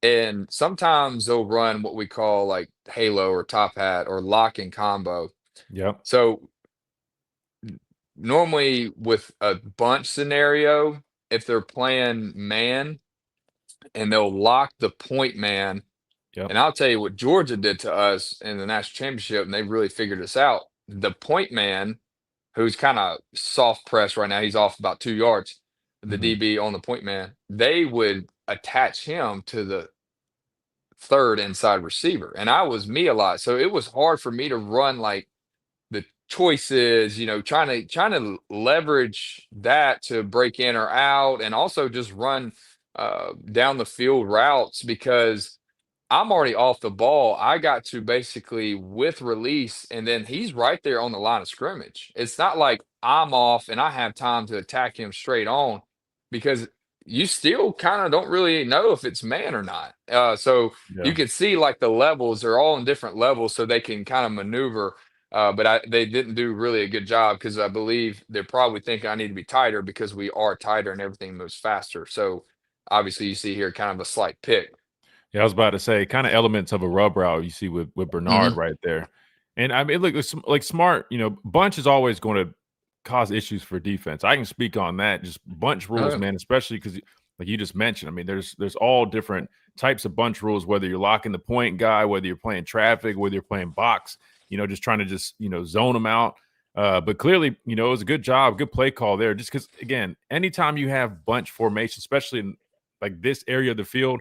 and sometimes they'll run what we call like halo or top hat or lock and combo. Yep. So normally with a bunch scenario, if they're playing man, and they'll lock the point man. Yep. And I'll tell you what Georgia did to us in the national championship, and they really figured this out. The point man, who's kind of soft press right now, he's off about 2 yards. The DB on the point man, they would attach him to the third inside receiver, and I was me a lot, so it was hard for me to run like the choices, trying to leverage that to break in or out, and also just run down the field routes because I'm already off the ball. I got to basically with release, and then he's right there on the line of scrimmage. It's not like I'm off and I have time to attack him straight on because you still kind of don't really know if it's man or not. So you can see like the levels are all in different levels, so they can kind of maneuver. But they didn't do really a good job because I believe they're probably thinking I need to be tighter because we are tighter and everything moves faster. So obviously you see here kind of a slight pick. Yeah, I was about to say kind of elements of a rub route you see with Bernard right there. And I mean, look, it's like smart, bunch is always going to cause issues for defense. I can speak on that. Just bunch rules, man, especially because like you just mentioned, I mean, there's all different types of bunch rules, whether you're locking the point guy, whether you're playing traffic, whether you're playing box, just trying to just, zone them out. But clearly, it was a good job, good play call there. Just because, again, anytime you have bunch formation, especially in like this area of the field,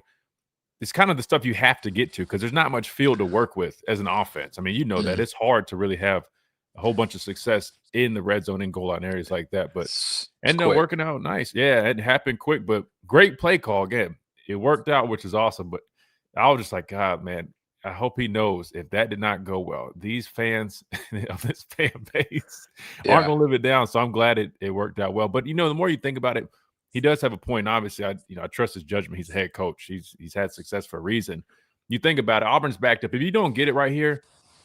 it's kind of the stuff you have to get to because there's not much field to work with as an offense. I mean, that it's hard to really have a whole bunch of success in the red zone and goal line areas like that. But ended up working out nice. Yeah, it happened quick, but great play call again. It worked out, which is awesome. But I was just like, God, man, I hope he knows if that did not go well, these fans of this fan base aren't going to live it down. So I'm glad it worked out well. But, the more you think about it, he does have a point. Obviously, I trust his judgment. He's a head coach. He's had success for a reason. You think about it, Auburn's backed up. If you don't get it right here,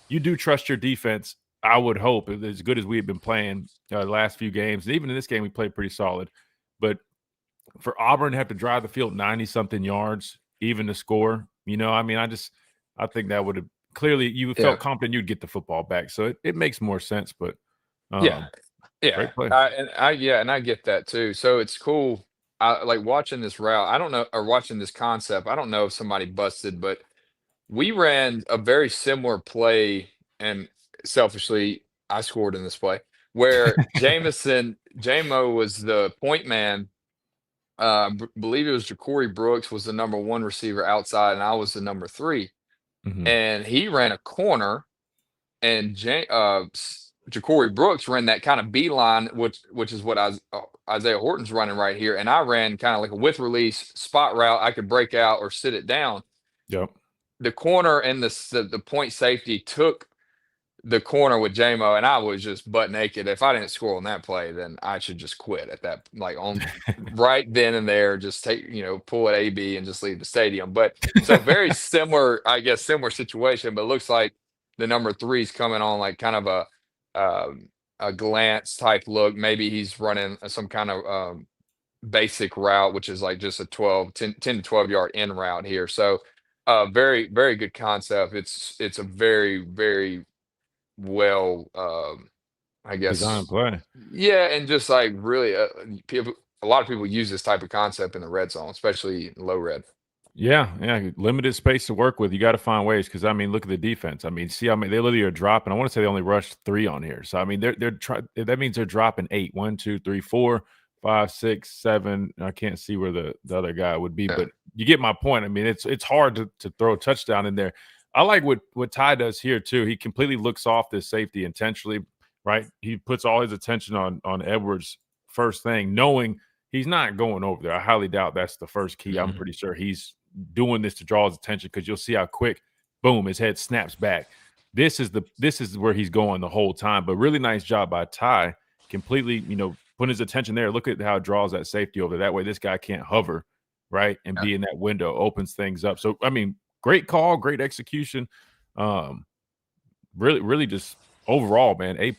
you do trust your defense. I would hope as good as we've been playing the last few games. And even in this game, we played pretty solid. But for Auburn to have to drive the field 90-something yards, even to score, I think that would have clearly you felt confident you'd get the football back. So it makes more sense. But yeah. Great play. And I get that too. So it's cool. I like watching this route. I don't know, or watching this concept. I don't know if somebody busted, but we ran a very similar play, and selfishly, I scored in this play where Jamo was the point man. Believe it was Ja'Cory Brooks was the number 1 receiver outside, and I was the number 3. And he ran a corner, and Ja'Cory Brooks ran that kind of beeline, which is what Isaiah Horton's running right here, and I ran kind of like a with release spot route. I could break out or sit it down. Yep. The corner and the point safety took the corner with JMO, and I was just butt naked. If I didn't score on that play, then I should just quit at that, like on right then and there, just take, pull at AB and just leave the stadium. But so very similar, I guess, similar situation, but it looks like the number 3 is coming on like kind of a glance type look. Maybe he's running some kind of basic route, which is like just a 10 to 12 yard in route here. So very, very good concept. It's a very, very well, I guess, design play. Yeah, and just like really, a lot of people use this type of concept in the red zone, especially low red. Yeah, limited space to work with. You got to find ways because look at the defense. See how many they literally are dropping. I want to say they only rushed 3 on here. So that means they're dropping 8. 1, 2, 3, 4, 5, 6, 7. I can't see where the other guy would be, but you get my point. It's hard to throw a touchdown in there. I like what Ty does here too. He completely looks off this safety intentionally, right? He puts all his attention on Edwards first thing, knowing he's not going over there. I highly doubt that's the first key. I'm pretty sure he's doing this to draw his attention because you'll see how quick, boom, his head snaps back. This is where he's going the whole time. But really nice job by Ty, completely, putting his attention there. Look at how it draws that safety over. That way this guy can't hover, right, and be in that window, opens things up. So, great call, great execution. Really just overall, man, A+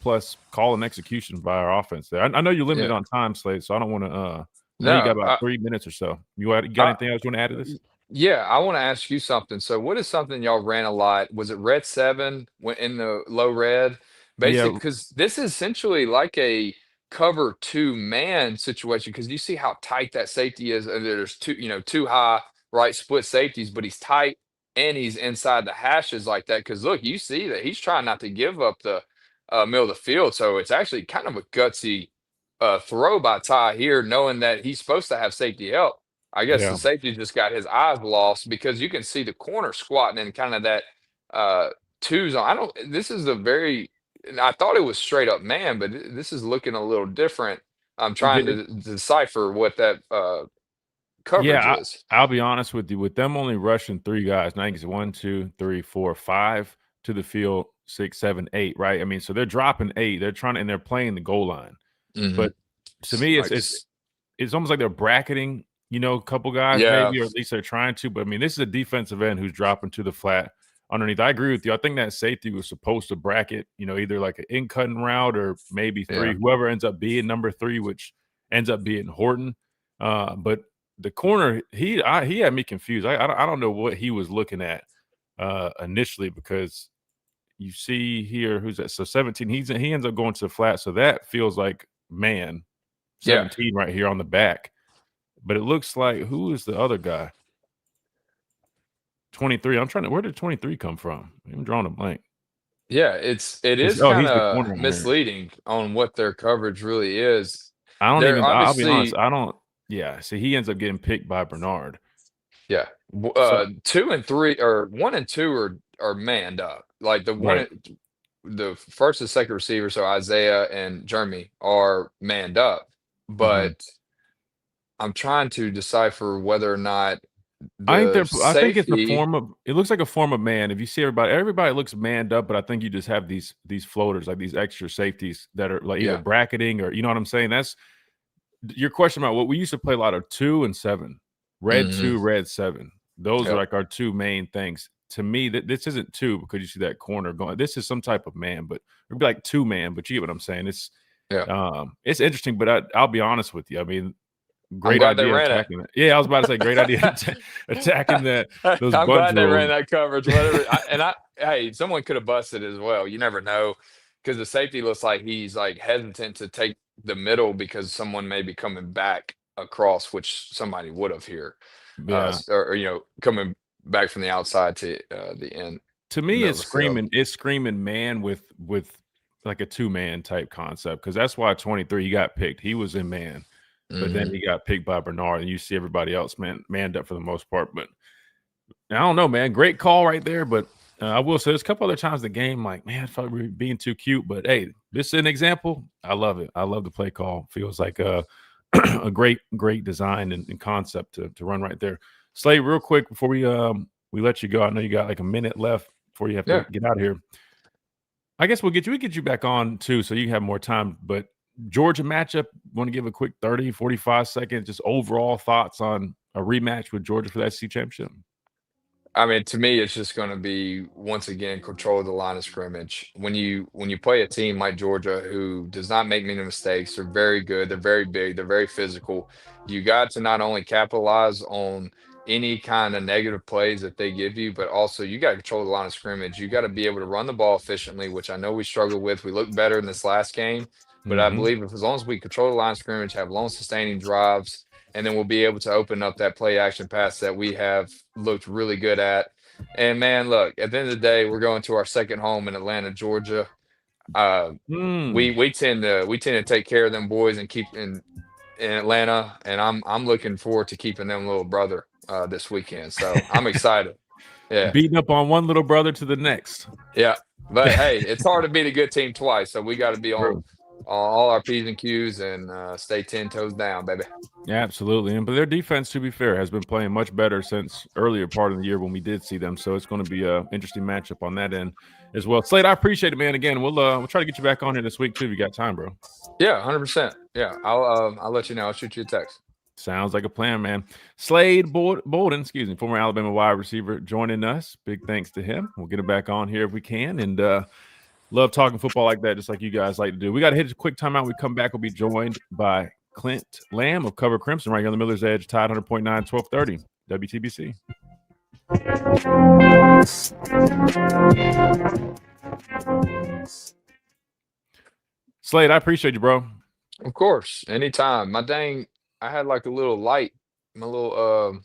call and execution by our offense there. I know you're limited on time, Slade, so I don't want to you got about 3 minutes or so. You got anything else you want to add to this? Yeah, I want to ask you something. So what is something y'all ran a lot? Was it red 7 when in the low red? Basically, because this is essentially like a cover 2 man situation because you see how tight that safety is, and there's too high right, split safeties, but he's tight and he's inside the hashes like that. Because look, you see that he's trying not to give up the middle of the field, so it's actually kind of a gutsy throw by Ty here, knowing that he's supposed to have safety help. I guess Yeah. the safety just got his eyes lost because you can see the corner squatting in kind of that two zone. I don't. This is a very. And I thought it was straight up man, but this is looking a little different. I'm trying to decipher what that coverage Yeah, is. I'll be honest with you. With them only rushing 3 guys, I think it's 1, 2, 3, 4, 5 to the field, 6, 7, 8. Right? I mean, so they're dropping 8. They're trying, and they're playing the goal line. But to me, it's almost like they're bracketing, a couple guys maybe, or at least they're trying to. But I mean, this is a defensive end who's dropping to the flat underneath. I agree with you. I think that safety was supposed to bracket, either like an in-cutting route or maybe 3. Whoever ends up being number 3, which ends up being Horton. But the corner, he had me confused. I don't know what he was looking at initially, because you see here, who's that? So 17, he ends up going to the flat. So that feels like man 17 right here on the back. But it looks like, who is the other guy? 23. Where did 23 come from? I'm drawing a blank. Yeah, it is kind of misleading on what their coverage really is. I'll be honest. See, he ends up getting picked by Bernard. Yeah. 2 and 3, or 1 and 2 are manned up. Like the first and second receiver, so Isaiah and Jeremy, are manned up. But I'm trying to decipher whether or not I think it's a form of. It looks like a form of man. If you see everybody looks manned up, but I think you just have these floaters, like these extra safeties that are like either bracketing, or you know what I'm saying. That's your question about what we used to play a lot of 2 and 7, red 2, red 7. Those are like our 2 main things. To me, this isn't 2 because you see that corner going. This is some type of man, but it'd be like 2 man. But you get what I'm saying. It's interesting, but I'll be honest with you. I mean, great idea attacking it. Yeah, I was about to say great idea attacking that. I'm glad they ran that coverage. Hey, someone could have busted as well. You never know, because the safety looks like he's like hesitant to take the middle because someone may be coming back across, which somebody would have here, or coming back from the outside to the end. To me, it's screaming man with like a 2-man type concept, because that's why 23 he got picked. He was in man. But then he got picked by Bernard, and you see everybody else manned up for the most part. But I don't know, man. Great call right there. But I will say there's a couple other times in the game, like, man, I thought we were being too cute. But hey, this is an example. I love it. I love the play call. Feels like a great design and concept to run right there. Slade, real quick before we let you go. I know you got like a minute left before you have to get out of here. I guess we get you back on too, so you have more time. But Georgia matchup, want to give a quick 30, 45 seconds, just overall thoughts on a rematch with Georgia for that SEC championship? I mean, to me, it's just going to be, once again, control the line of scrimmage. When you play a team like Georgia, who does not make many mistakes, they're very good, they're very big, they're very physical. You got to not only capitalize on any kind of negative plays that they give you, but also you got to control the line of scrimmage. You got to be able to run the ball efficiently, which I know we struggled with. We looked better in this last game. But I believe as long as we control the line of scrimmage, have long sustaining drives, and then we'll be able to open up that play action pass that we have looked really good at. And man, look, at the end of the day, we're going to our second home in Atlanta, Georgia. We tend to take care of them boys and keep in Atlanta, and I'm looking forward to keeping them little brother this weekend. So I'm excited. Yeah, beating up on one little brother to the next. Yeah, but hey, it's hard to beat a good team twice, so we got to be on all our P's and Q's and stay 10 toes down, baby. Yeah, absolutely. But their defense, to be fair, has been playing much better since earlier part of the year when we did see them. So it's going to be an interesting matchup on that end as well. Slade, I appreciate it, man. Again, we'll try to get you back on here this week too if you got time, bro. Yeah, 100%. Yeah, I'll let you know. I'll shoot you a text. Sounds like a plan, man. Slade Bolden, former Alabama wide receiver, joining us. Big thanks to him. We'll get him back on here if we can. And love talking football like that, just like you guys like to do. We got to hit a quick timeout. We come back. We'll be joined by Clint Lamb of Cover Crimson right here on the Miller's Edge, Tide 100.9, 1230, WTBC. Slade, I appreciate you, bro. Of course. Anytime. I had like a little light, my little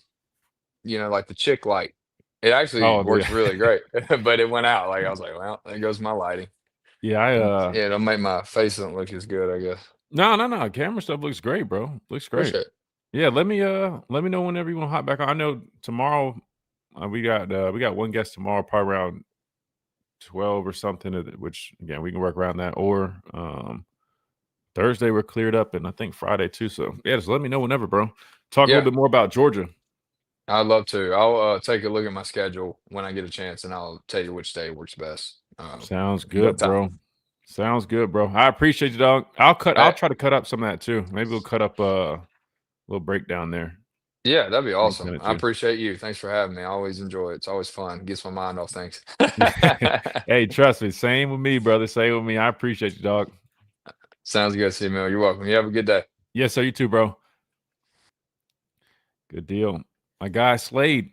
like the chick light. It actually Oh, works really yeah. great, but it went out. Like I was like, well, there goes my lighting. Yeah, Yeah, it'll make my face don't look as good, I guess. no. Camera stuff looks great, bro. Looks great. Appreciate it. Yeah, let me know whenever you want to hop back on. I know tomorrow we got one guest tomorrow, probably around 12 or something, which again we can work around that. Or Thursday we're cleared up, and I think Friday too. So yeah, just let me know whenever, bro. Talk a little Yeah, bit more about Georgia. I'd love to. I'll take a look at my schedule when I get a chance, and I'll tell you which day works best. Sounds If you got good, time. bro. Sounds good, bro. I appreciate you, dog. I'll Hey, try to cut up some of that too. Maybe we'll cut up a little breakdown there. yeah, that'd be I can send awesome. it I to appreciate you. Thanks for having me. I always enjoy it. It's always fun. Gets my mind off things. you. Hey, trust me. Same with me, brother. Same with me. I appreciate you, dog. Sounds good, C-Mill. You're welcome. You have a good day. Yes, sir. You too, bro. Good deal. My guy Slade.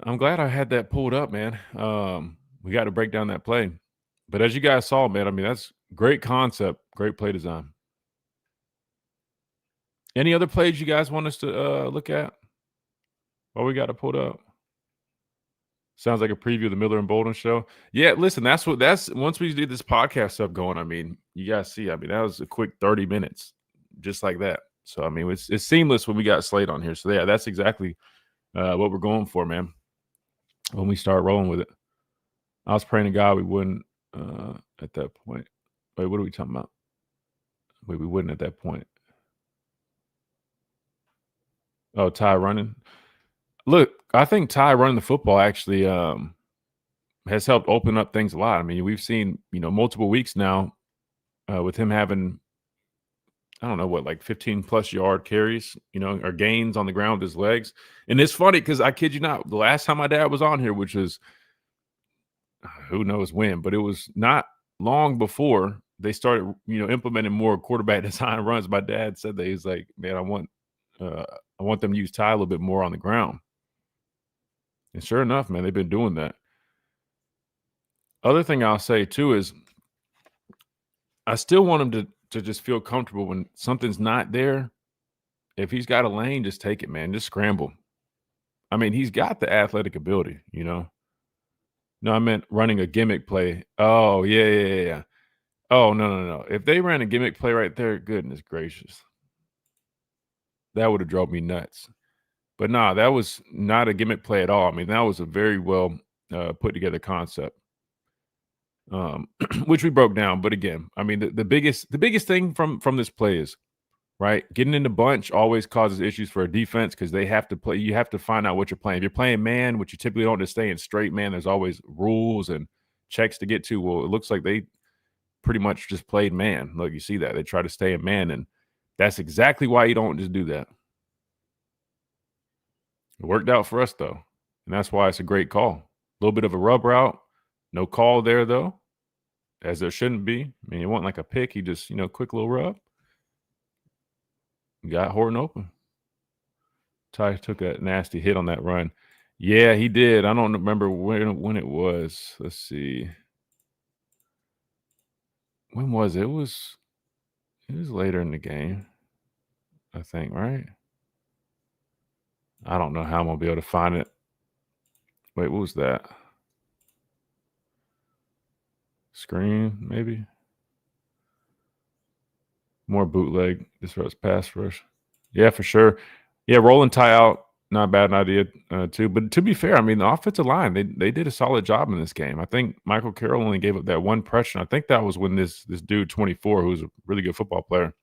I'm glad I had that pulled up, man. We got to break down that play. But as you guys saw, man, I mean, that's great concept, great play design. Any other plays you guys want us to look at? What we got to pull up? Sounds like a preview of the Miller and Bolden show. Yeah, listen, that's once we do this podcast stuff going, I mean, you guys see, I mean, that was a quick 30 minutes, just like that. So, I mean, it's seamless when we got Slade on here. So, yeah, that's exactly what we're going for, man, when we start rolling with it. I was praying to God we wouldn't at that point. Wait, what are we talking about? Wait, we wouldn't at that point. Oh, Ty running. Look, I think Ty running the football actually has helped open up things a lot. I mean, we've seen, multiple weeks now with him having, I don't know what, like 15 plus yard carries, or gains on the ground with his legs. And it's funny because I kid you not, the last time my dad was on here, which was who knows when, but it was not long before they started, implementing more quarterback design runs. My dad said that he's like, man, I want them to use Ty a little bit more on the ground. And sure enough, man, they've been doing that. Other thing I'll say too is I still want him to just feel comfortable when something's not there. If he's got a lane, just take it, man. Just scramble. I mean, he's got the athletic ability. No, I meant running a gimmick play. Oh, yeah. Oh, no. If they ran a gimmick play right there, goodness gracious. That would have drove me nuts. But nah, that was not a gimmick play at all. I mean, that was a very well put together concept, which we broke down. But again, I mean, the biggest thing from this play is right. Getting in the bunch always causes issues for a defense because they have to play. You have to find out what you're playing. If you're playing man, which you typically don't just stay in straight man, there's always rules and checks to get to. Well, it looks like they pretty much just played man. Look, you see that they try to stay in man, and that's exactly why you don't just do that. It worked out for us though, and that's why it's a great call. A little bit of a rub route, no call there though, as there shouldn't be. I mean, it wasn't like a pick. He just quick little rub. Got Horton open. Ty took a nasty hit on that run. Yeah, he did. I don't remember when it was. Let's see. When was it? It was later in the game, I think, right? I don't know how I'm gonna be able to find it. Wait, what was that? Screen, maybe? More bootleg. This was pass rush. Yeah, for sure. Yeah, rolling Ty out, not a bad idea too. But to be fair, I mean the offensive line they did a solid job in this game. I think Michael Carroll only gave up that one pressure. I think that was when this dude 24, who's a really good football player,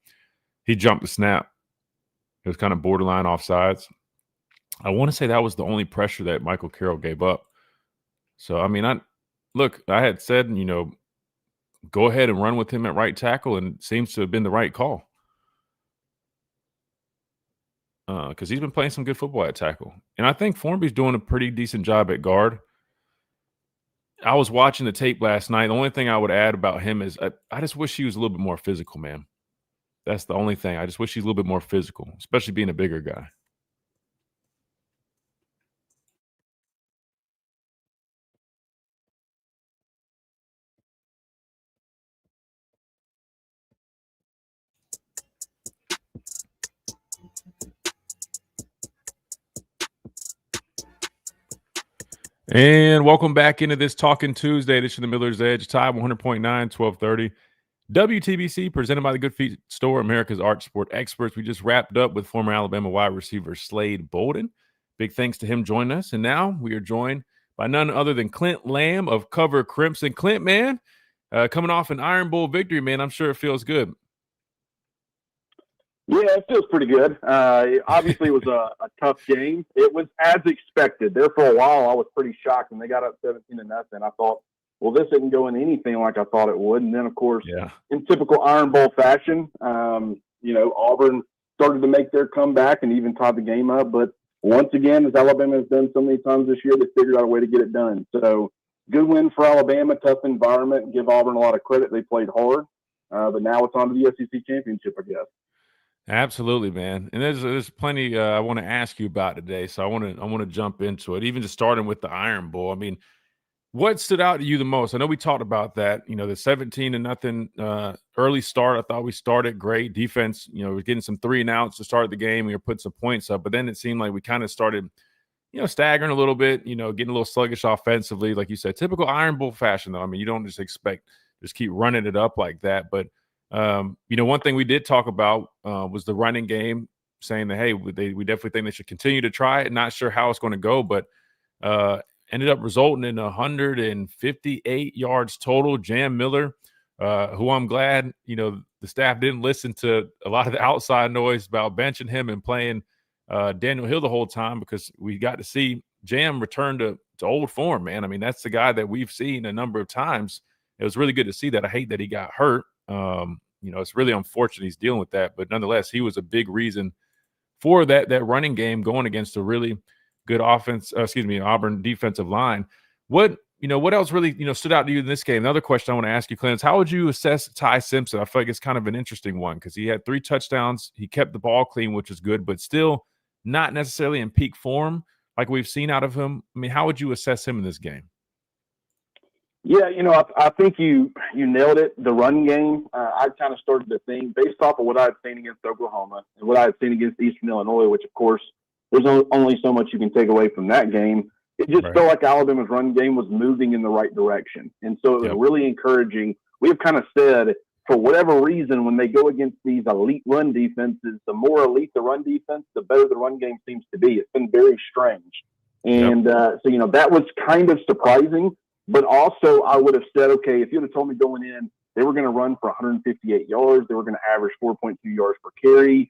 he jumped the snap. It was kind of borderline offsides. I want to say that was the only pressure that Michael Carroll gave up. So I mean, I had said go ahead and run with him at right tackle, and it seems to have been the right call. Because he's been playing some good football at tackle. And I think Formby's doing a pretty decent job at guard. I was watching the tape last night. The only thing I would add about him is I just wish he was a little bit more physical, man. That's the only thing. I just wish he's a little bit more physical, especially being a bigger guy. And welcome back into this Talking Tuesday edition of Miller's Edge, Tide 100.9, 1230. WTBC, presented by the Good Feet Store, America's Art Sport Experts. We just wrapped up with former Alabama wide receiver Slade Bolden. Big thanks to him joining us. And now we are joined by none other than Clint Lamb of Cover Crimson. Clint, man, coming off an Iron Bowl victory, man, I'm sure it feels good. Yeah, it feels pretty good. Obviously, it was a tough game. It was as expected. There for a while, I was pretty shocked when they got up 17-0. I thought, well, this isn't going anything like I thought it would. And then, of course, in typical Iron Bowl fashion, Auburn started to make their comeback and even tied the game up. But once again, as Alabama has done so many times this year, they figured out a way to get it done. So good win for Alabama, tough environment. Give Auburn a lot of credit. They played hard. But now it's on to the SEC championship, I guess. Absolutely, man. And there's plenty I want to ask you about today. So I want to jump into it. Even just starting with the Iron Bowl. I mean, what stood out to you the most? I know we talked about that, the 17-0 early start. I thought we started great. Defense, was getting some 3 and outs to start the game. We were putting some points up, but then it seemed like we kind of started, staggering a little bit, getting a little sluggish offensively. Like you said, typical Iron Bowl fashion, though. I mean, you don't just keep running it up like that. But, one thing we did talk about was the running game, saying that, hey, we definitely think they should continue to try it. Not sure how it's going to go, but ended up resulting in 158 yards total. Jam Miller, who I'm glad, the staff didn't listen to a lot of the outside noise about benching him and playing Daniel Hill the whole time, because we got to see Jam return to old form, man. I mean, that's the guy that we've seen a number of times. It was really good to see that. I hate that he got hurt. It's really unfortunate he's dealing with that, but nonetheless, he was a big reason for that running game going against a really good Auburn defensive line. What else really, stood out to you in this game? Another question I want to ask you, Clint, is how would you assess Ty Simpson? I feel like it's kind of an interesting one because he had 3 touchdowns. He kept the ball clean, which is good, but still not necessarily in peak form like we've seen out of him. I mean, how would you assess him in this game? Yeah, I think you nailed it. The run game, I kind of started to think based off of what I had seen against Oklahoma and what I had seen against Eastern Illinois, which, of course, there's only so much you can take away from that game. It just felt like Alabama's run game was moving in the right direction. And so it was really encouraging. We have kind of said, for whatever reason, when they go against these elite run defenses, the more elite the run defense, the better the run game seems to be. It's been very strange. And so, that was kind of surprising. But also, I would have said, okay, if you'd have told me going in, they were going to run for 158 yards, they were going to average 4.2 yards per carry.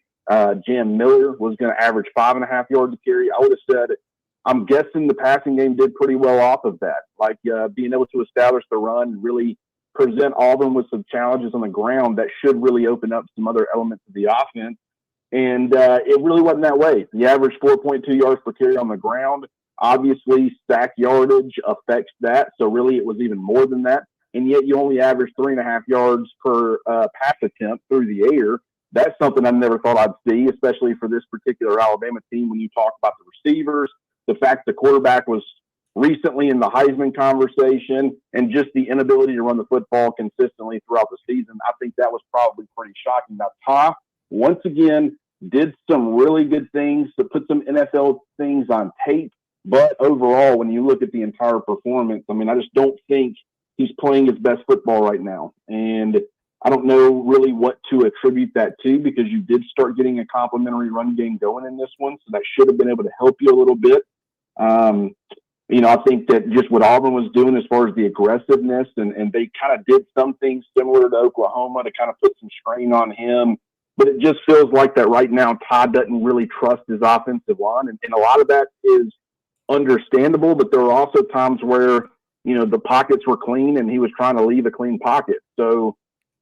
Jam Miller was going to average 5.5 yards a carry. I would have said, I'm guessing the passing game did pretty well off of that, like being able to establish the run and really present Auburn with some challenges on the ground that should really open up some other elements of the offense. And it really wasn't that way. The average 4.2 yards per carry on the ground. Obviously, sack yardage affects that, so really it was even more than that. And yet you only average 3.5 yards per pass attempt through the air. That's something I never thought I'd see, especially for this particular Alabama team when you talk about the receivers, the fact the quarterback was recently in the Heisman conversation, and just the inability to run the football consistently throughout the season. I think that was probably pretty shocking. Now, Ta, once again, did some really good things to put some NFL things on tape. But overall, when you look at the entire performance, I mean, I just don't think he's playing his best football right now. And I don't know really what to attribute that to, because you did start getting a complimentary run game going in this one. So that should have been able to help you a little bit. I think that just what Auburn was doing as far as the aggressiveness, and they kind of did some things similar to Oklahoma to kind of put some strain on him. But it just feels like that right now, Todd doesn't really trust his offensive line. And a lot of that is understandable, but there were also times where, the pockets were clean and he was trying to leave a clean pocket. So,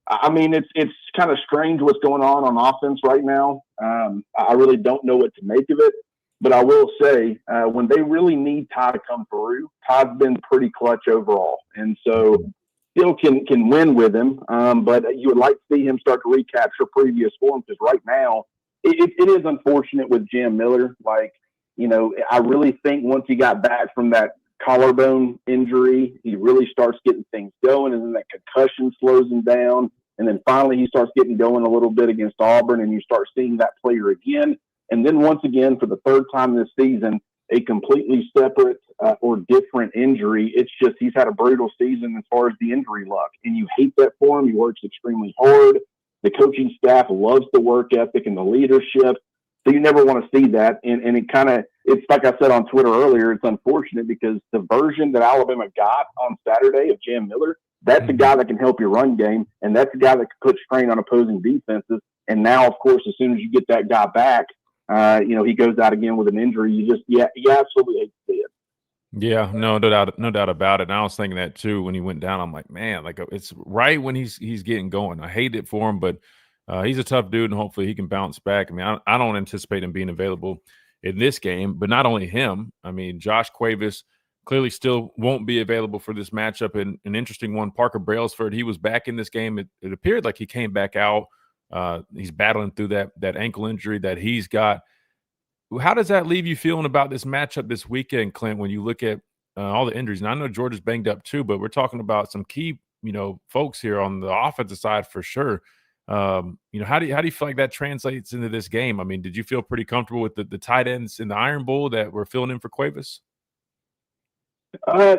I mean, it's kind of strange what's going on offense right now. I really don't know what to make of it, but I will say when they really need Ty to come through, Ty's been pretty clutch overall. And so still can win with him, but you would like to see him start to recapture previous form, because right now it is unfortunate with Jam Miller. Like, I really think once he got back from that collarbone injury, he really starts getting things going, and then that concussion slows him down. And then finally he starts getting going a little bit against Auburn, and you start seeing that player again. And then once again, for the third time this season, a completely separate or different injury. It's just he's had a brutal season as far as the injury luck, and you hate that for him. He works extremely hard. The coaching staff loves the work ethic and the leadership. So you never want to see that. And it's like I said on Twitter earlier, it's unfortunate because the version that Alabama got on Saturday of Jam Miller, that's a guy that can help your run game, and that's a guy that can put strain on opposing defenses. And now, of course, as soon as you get that guy back, he goes out again with an injury. You absolutely hate to see it. Yeah, no doubt about it. And I was thinking that too when he went down. I'm like, man, like it's right when he's getting going. I hate it for him, but he's a tough dude, and hopefully he can bounce back. I mean, I don't anticipate him being available in this game, but not only him. I mean, Josh Cuevas clearly still won't be available for this matchup. And an interesting one, Parker Brailsford, he was back in this game. It appeared like he came back out. He's battling through that ankle injury that he's got. How does that leave you feeling about this matchup this weekend, Clint, when you look at all the injuries? And I know Georgia's banged up too, but we're talking about some key, folks here on the offensive side for sure. How do you feel like that translates into this game? I mean, did you feel pretty comfortable with the tight ends in the Iron Bowl that were filling in for Cuevas? I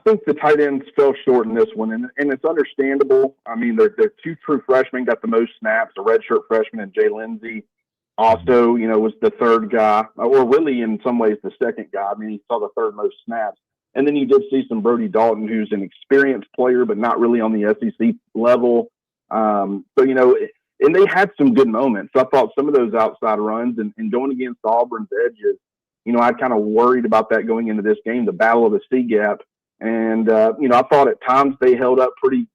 think the tight ends fell short in this one, and it's understandable. I mean, they're two true freshmen, got the most snaps, a redshirt freshman and Jay Lindsey. Also, was the third guy, or really in some ways the second guy. I mean, he saw the third most snaps. And then you did see some Brody Dalton, who's an experienced player, but not really on the SEC level. And they had some good moments. I thought some of those outside runs and going against Auburn's edges, I kind of worried about that going into this game, the battle of the C gap. And, I thought at times they held up pretty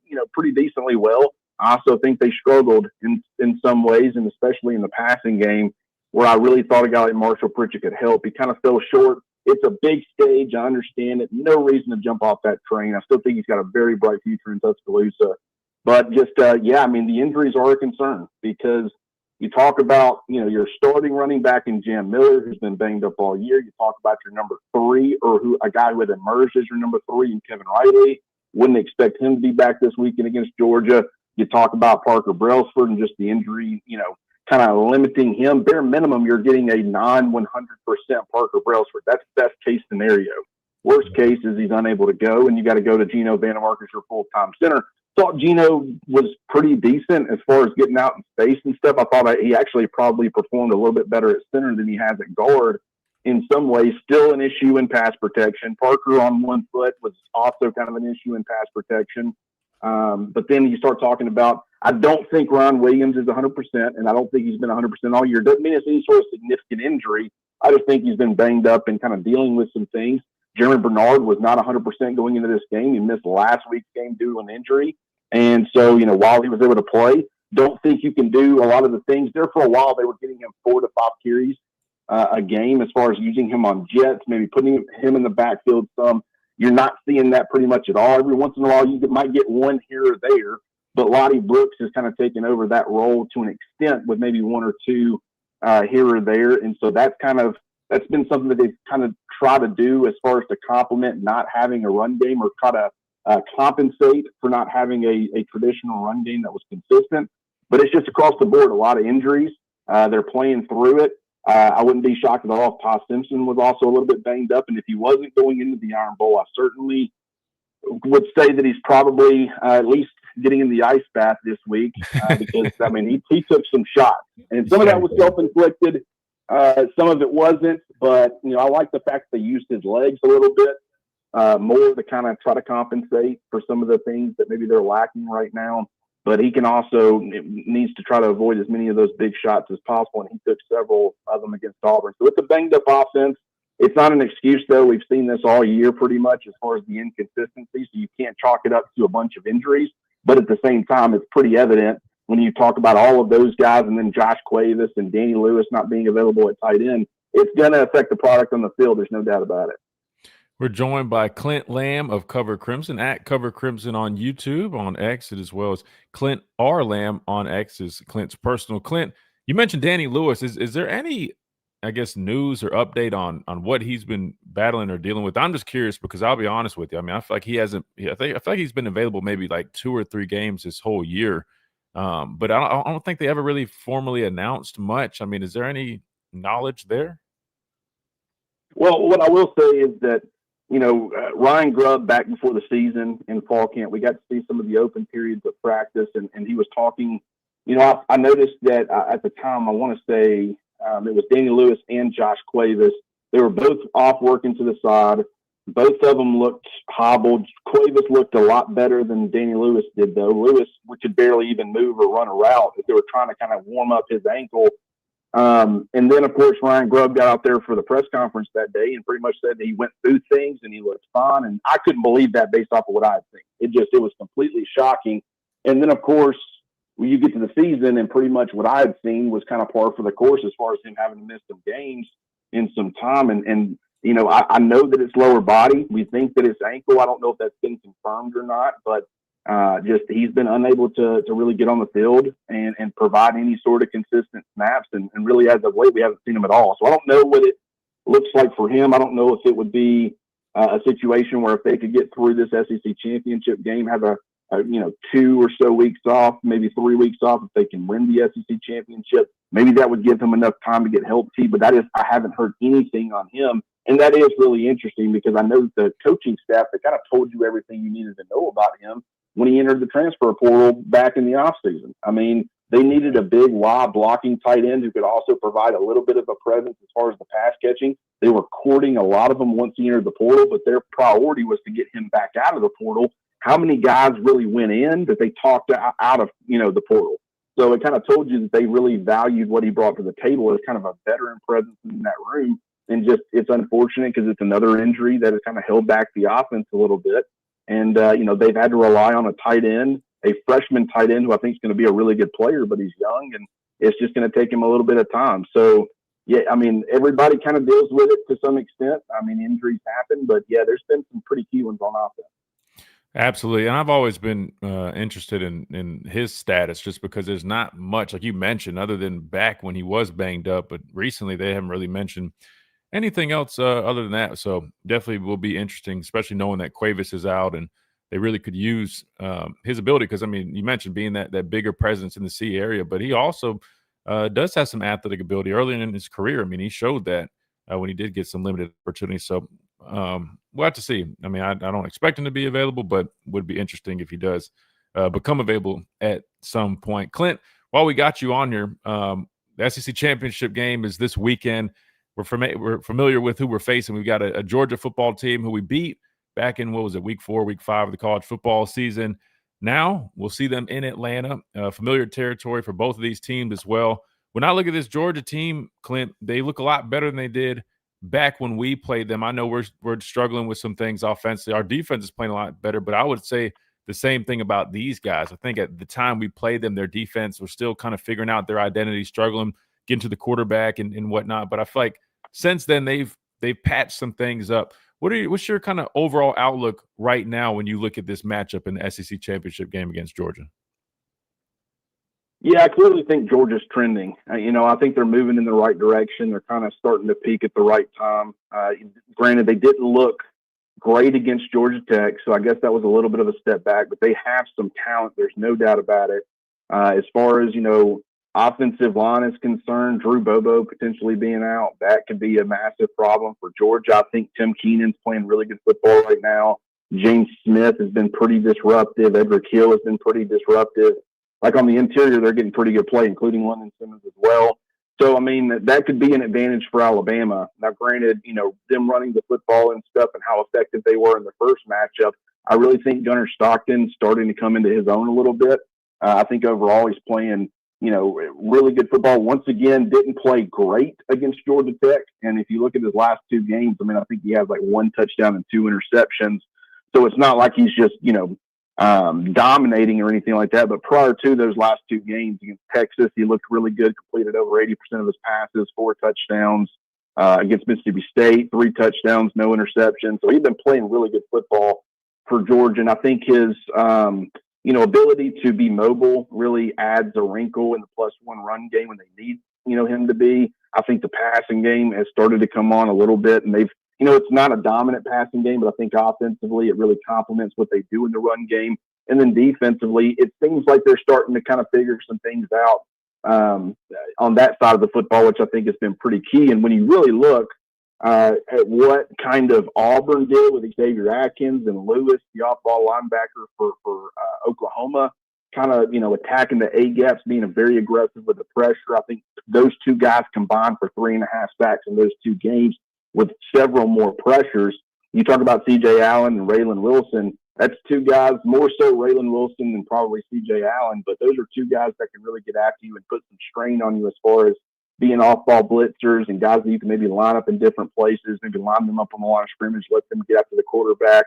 decently well. I also think they struggled in some ways, and especially in the passing game, where I really thought a guy like Marshall Pritchett could help. He kind of fell short. It's a big stage. I understand it. No reason to jump off that train. I still think he's got a very bright future in Tuscaloosa. But just, the injuries are a concern because you talk about, your starting running back in Jam Miller, who's been banged up all year. You talk about your number 3, or a guy who had emerged as your number 3 in Kevin Riley. Wouldn't expect him to be back this weekend against Georgia. You talk about Parker Brailsford and just the injury, kind of limiting him. Bare minimum, you're getting a non-100% Parker Brailsford. That's best case scenario. Worst case is he's unable to go, and you got to go to Geno Vandermark as your full-time center. Thought Geno was pretty decent as far as getting out in space and stuff. I thought he actually probably performed a little bit better at center than he has at guard. In some ways, still an issue in pass protection. Parker on one foot was also kind of an issue in pass protection. But then you start talking about, I don't think Ron Williams is 100%, and I don't think he's been 100% all year. Doesn't mean it's any sort of significant injury. I just think he's been banged up and kind of dealing with some things. Jeremy Bernard was not 100% going into this game. He missed last week's game due to an injury. And so, while he was able to play, don't think you can do a lot of the things. There for a while, they were getting him 4 to 5 carries a game as far as using him on jets, maybe putting him in the backfield some. You're not seeing that pretty much at all. Every once in a while, you might get one here or there, but Lottie Brooks has kind of taken over that role to an extent with maybe 1 or 2 here or there. And so that's been something that they've kind of tried to do as far as to complement not having a run game, or try to compensate for not having a traditional run game that was consistent. But it's just across the board, a lot of injuries. They're playing through it. I wouldn't be shocked at all if Ty Simpson was also a little bit banged up. And if he wasn't going into the Iron Bowl, I certainly would say that he's probably at least getting in the ice bath this week because, I mean, he took some shots. And some of that was self-inflicted. Some of it wasn't. But, I like the fact that they used his legs a little bit more to kind of try to compensate for some of the things that maybe they're lacking right now. But he needs to try to avoid as many of those big shots as possible, and he took several of them against Auburn. So it's a banged-up offense. It's not an excuse, though. We've seen this all year pretty much as far as the inconsistency, so you can't chalk it up to a bunch of injuries. But at the same time, it's pretty evident when you talk about all of those guys and then Josh Cuevas and Danny Lewis not being available at tight end, it's going to affect the product on the field. There's no doubt about it. We're joined by Clint Lamb of Cover Crimson, at Cover Crimson on YouTube, on X, as well as Clint R. Lamb on X is Clint's personal. Clint, you mentioned Danny Lewis. Is there any, I guess, news or update on what he's been battling or dealing with? I'm just curious because I'll be honest with you. I mean, I feel like he hasn't. I feel like he's been available maybe like 2 or 3 games this whole year, but I don't think they ever really formally announced much. I mean, is there any knowledge there? Well, what I will say is that, Ryan Grubb back before the season in fall camp, we got to see some of the open periods of practice, and he was talking. I noticed that at the time, I want to say it was Danny Lewis and Josh Cuevas. They were both off working to the side. Both of them looked hobbled. Cuevas looked a lot better than Danny Lewis did, though. Lewis could barely even move or run a route. They were trying to kind of warm up his ankle. And then, of course, Ryan Grubb got out there for the press conference that day and pretty much said that he went through things and he looked fine. And I couldn't believe that based off of what I had seen. It was completely shocking. And then, of course, when you get to the season and pretty much what I had seen was kind of par for the course as far as him having to miss some games in some time. And I know that it's lower body. We think that it's ankle. I don't know if that's been confirmed or not, but just he's been unable to really get on the field and provide any sort of consistent snaps. And really, as of late, we haven't seen him at all. So I don't know what it looks like for him. I don't know if it would be a situation where if they could get through this SEC championship game, have a 2 or so weeks off, maybe 3 weeks off, if they can win the SEC championship, maybe that would give him enough time to get healthy. But I haven't heard anything on him. And that is really interesting because I know the coaching staff, they kind of told you everything you needed to know about him when he entered the transfer portal back in the offseason. I mean, they needed a big, wide blocking tight end who could also provide a little bit of a presence as far as the pass catching. They were courting a lot of them once he entered the portal, but their priority was to get him back out of the portal. How many guys really went in that they talked out of, the portal? So it kind of told you that they really valued what he brought to the table as kind of a veteran presence in that room. And just it's unfortunate because it's another injury that has kind of held back the offense a little bit. And, they've had to rely on a tight end, a freshman tight end who I think is going to be a really good player, but he's young and it's just going to take him a little bit of time. So, yeah, I mean, everybody kind of deals with it to some extent. I mean, injuries happen, but, yeah, there's been some pretty key ones on offense. Absolutely. And I've always been interested in his status just because there's not much, like you mentioned, other than back when he was banged up. But recently they haven't really mentioned anything else other than that. So definitely will be interesting, especially knowing that Cuevas is out and they really could use his ability. Because, I mean, you mentioned being that bigger presence in the C area, but he also does have some athletic ability early in his career. I mean, he showed that when he did get some limited opportunities. So we'll have to see. I mean, I don't expect him to be available, but would be interesting if he does become available at some point. Clint, while we got you on here, the SEC championship game is this weekend. We're familiar with who we're facing. We've got a Georgia football team who we beat back in, week 4, week 5 of the college football season. Now we'll see them in Atlanta, familiar territory for both of these teams as well. When I look at this Georgia team, Clint, they look a lot better than they did back when we played them. I know we're struggling with some things offensively. Our defense is playing a lot better, but I would say the same thing about these guys. I think at the time we played them, their defense was still kind of figuring out their identity, struggling, getting to the quarterback and whatnot. But I feel like since then they've patched some things up. What's your kind of overall outlook right now when you look at this matchup in the SEC championship game against Georgia? Yeah, I clearly think Georgia's trending. I think they're moving in the right direction. They're kind of starting to peak at the right time. Granted, they didn't look great against Georgia Tech, so I guess that was a little bit of a step back, but they have some talent. There's no doubt about it. As far as, offensive line is concerned, Drew Bobo potentially being out, that could be a massive problem for Georgia. I think Tim Keenan's playing really good football right now. James Smith has been pretty disruptive. Edric Hill has been pretty disruptive. Like on the interior, they're getting pretty good play, including London Simmons as well. So, I mean, that could be an advantage for Alabama. Now, granted, them running the football and stuff and how effective they were in the first matchup, I really think Gunnar Stockton's starting to come into his own a little bit. I think overall he's playing, really good football. Once again, didn't play great against Georgia Tech. And if you look at his last 2 games, I mean, I think he has like 1 touchdown and 2 interceptions. So it's not like he's just, dominating or anything like that. But prior to those last 2 games against Texas, he looked really good, completed over 80% of his passes, 4 touchdowns. Against Mississippi State, 3 touchdowns, no interceptions. So he's been playing really good football for Georgia. And I think his, ability to be mobile really adds a wrinkle in the +1 run game when they need, him to be. I think the passing game has started to come on a little bit, and they've, it's not a dominant passing game, but I think offensively it really complements what they do in the run game. And then defensively, it seems like they're starting to kind of figure some things out on that side of the football, which I think has been pretty key. And when you really look, at what kind of Auburn did with Xavier Atkins and Lewis, the off-ball linebacker for Oklahoma, kind of, attacking the A-gaps, being very aggressive with the pressure. I think those two guys combined for 3.5 sacks in those two games with several more pressures. You talk about C.J. Allen and Raylan Wilson. That's two guys, more so Raylan Wilson than probably C.J. Allen, but those are two guys that can really get after you and put some strain on you as far as being off-ball blitzers and guys that you can maybe line up in different places, maybe line them up on the line of scrimmage, let them get after the quarterback.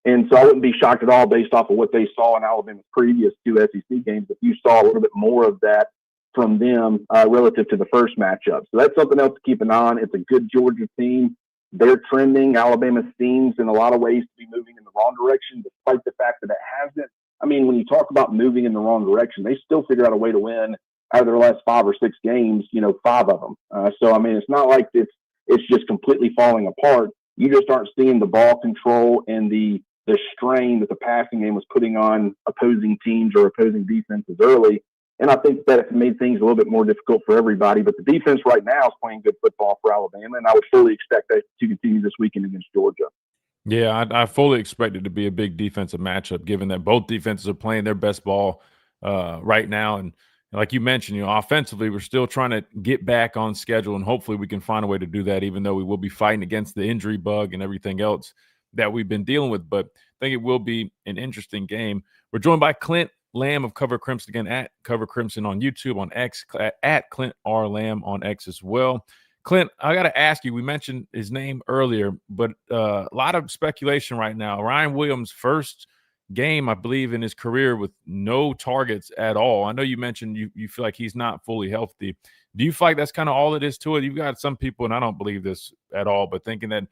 And so I wouldn't be shocked at all based off of what they saw in Alabama's previous two SEC games if you saw a little bit more of that from them relative to the first matchup. So that's something else to keep an eye on. It's a good Georgia team. They're trending. Alabama seems in a lot of ways to be moving in the wrong direction, despite the fact that it hasn't. I mean, when you talk about moving in the wrong direction, they still figure out a way to win out of their last 5 or 6 games, 5 of them. So, I mean, it's not like it's just completely falling apart. You just aren't seeing the ball control and the strain that the passing game was putting on opposing teams or opposing defenses early. And I think that it made things a little bit more difficult for everybody. But the defense right now is playing good football for Alabama, and I would fully expect that to continue this weekend against Georgia. Yeah, I fully expect it to be a big defensive matchup, given that both defenses are playing their best ball right now. And like you mentioned, offensively, we're still trying to get back on schedule, and hopefully we can find a way to do that, even though we will be fighting against the injury bug and everything else that we've been dealing with. But I think it will be an interesting game. We're joined by Clint Lamb of Cover Crimson, again, at Cover Crimson on YouTube, on X, at Clint R. Lamb on X as well. Clint, I got to ask you, we mentioned his name earlier, but a lot of speculation right now. Ryan Williams' first game, I believe, in his career with no targets at all. I know you mentioned you feel like he's not fully healthy. Do you feel like that's kind of all it is to it? You've got some people, and I don't believe this at all, but thinking that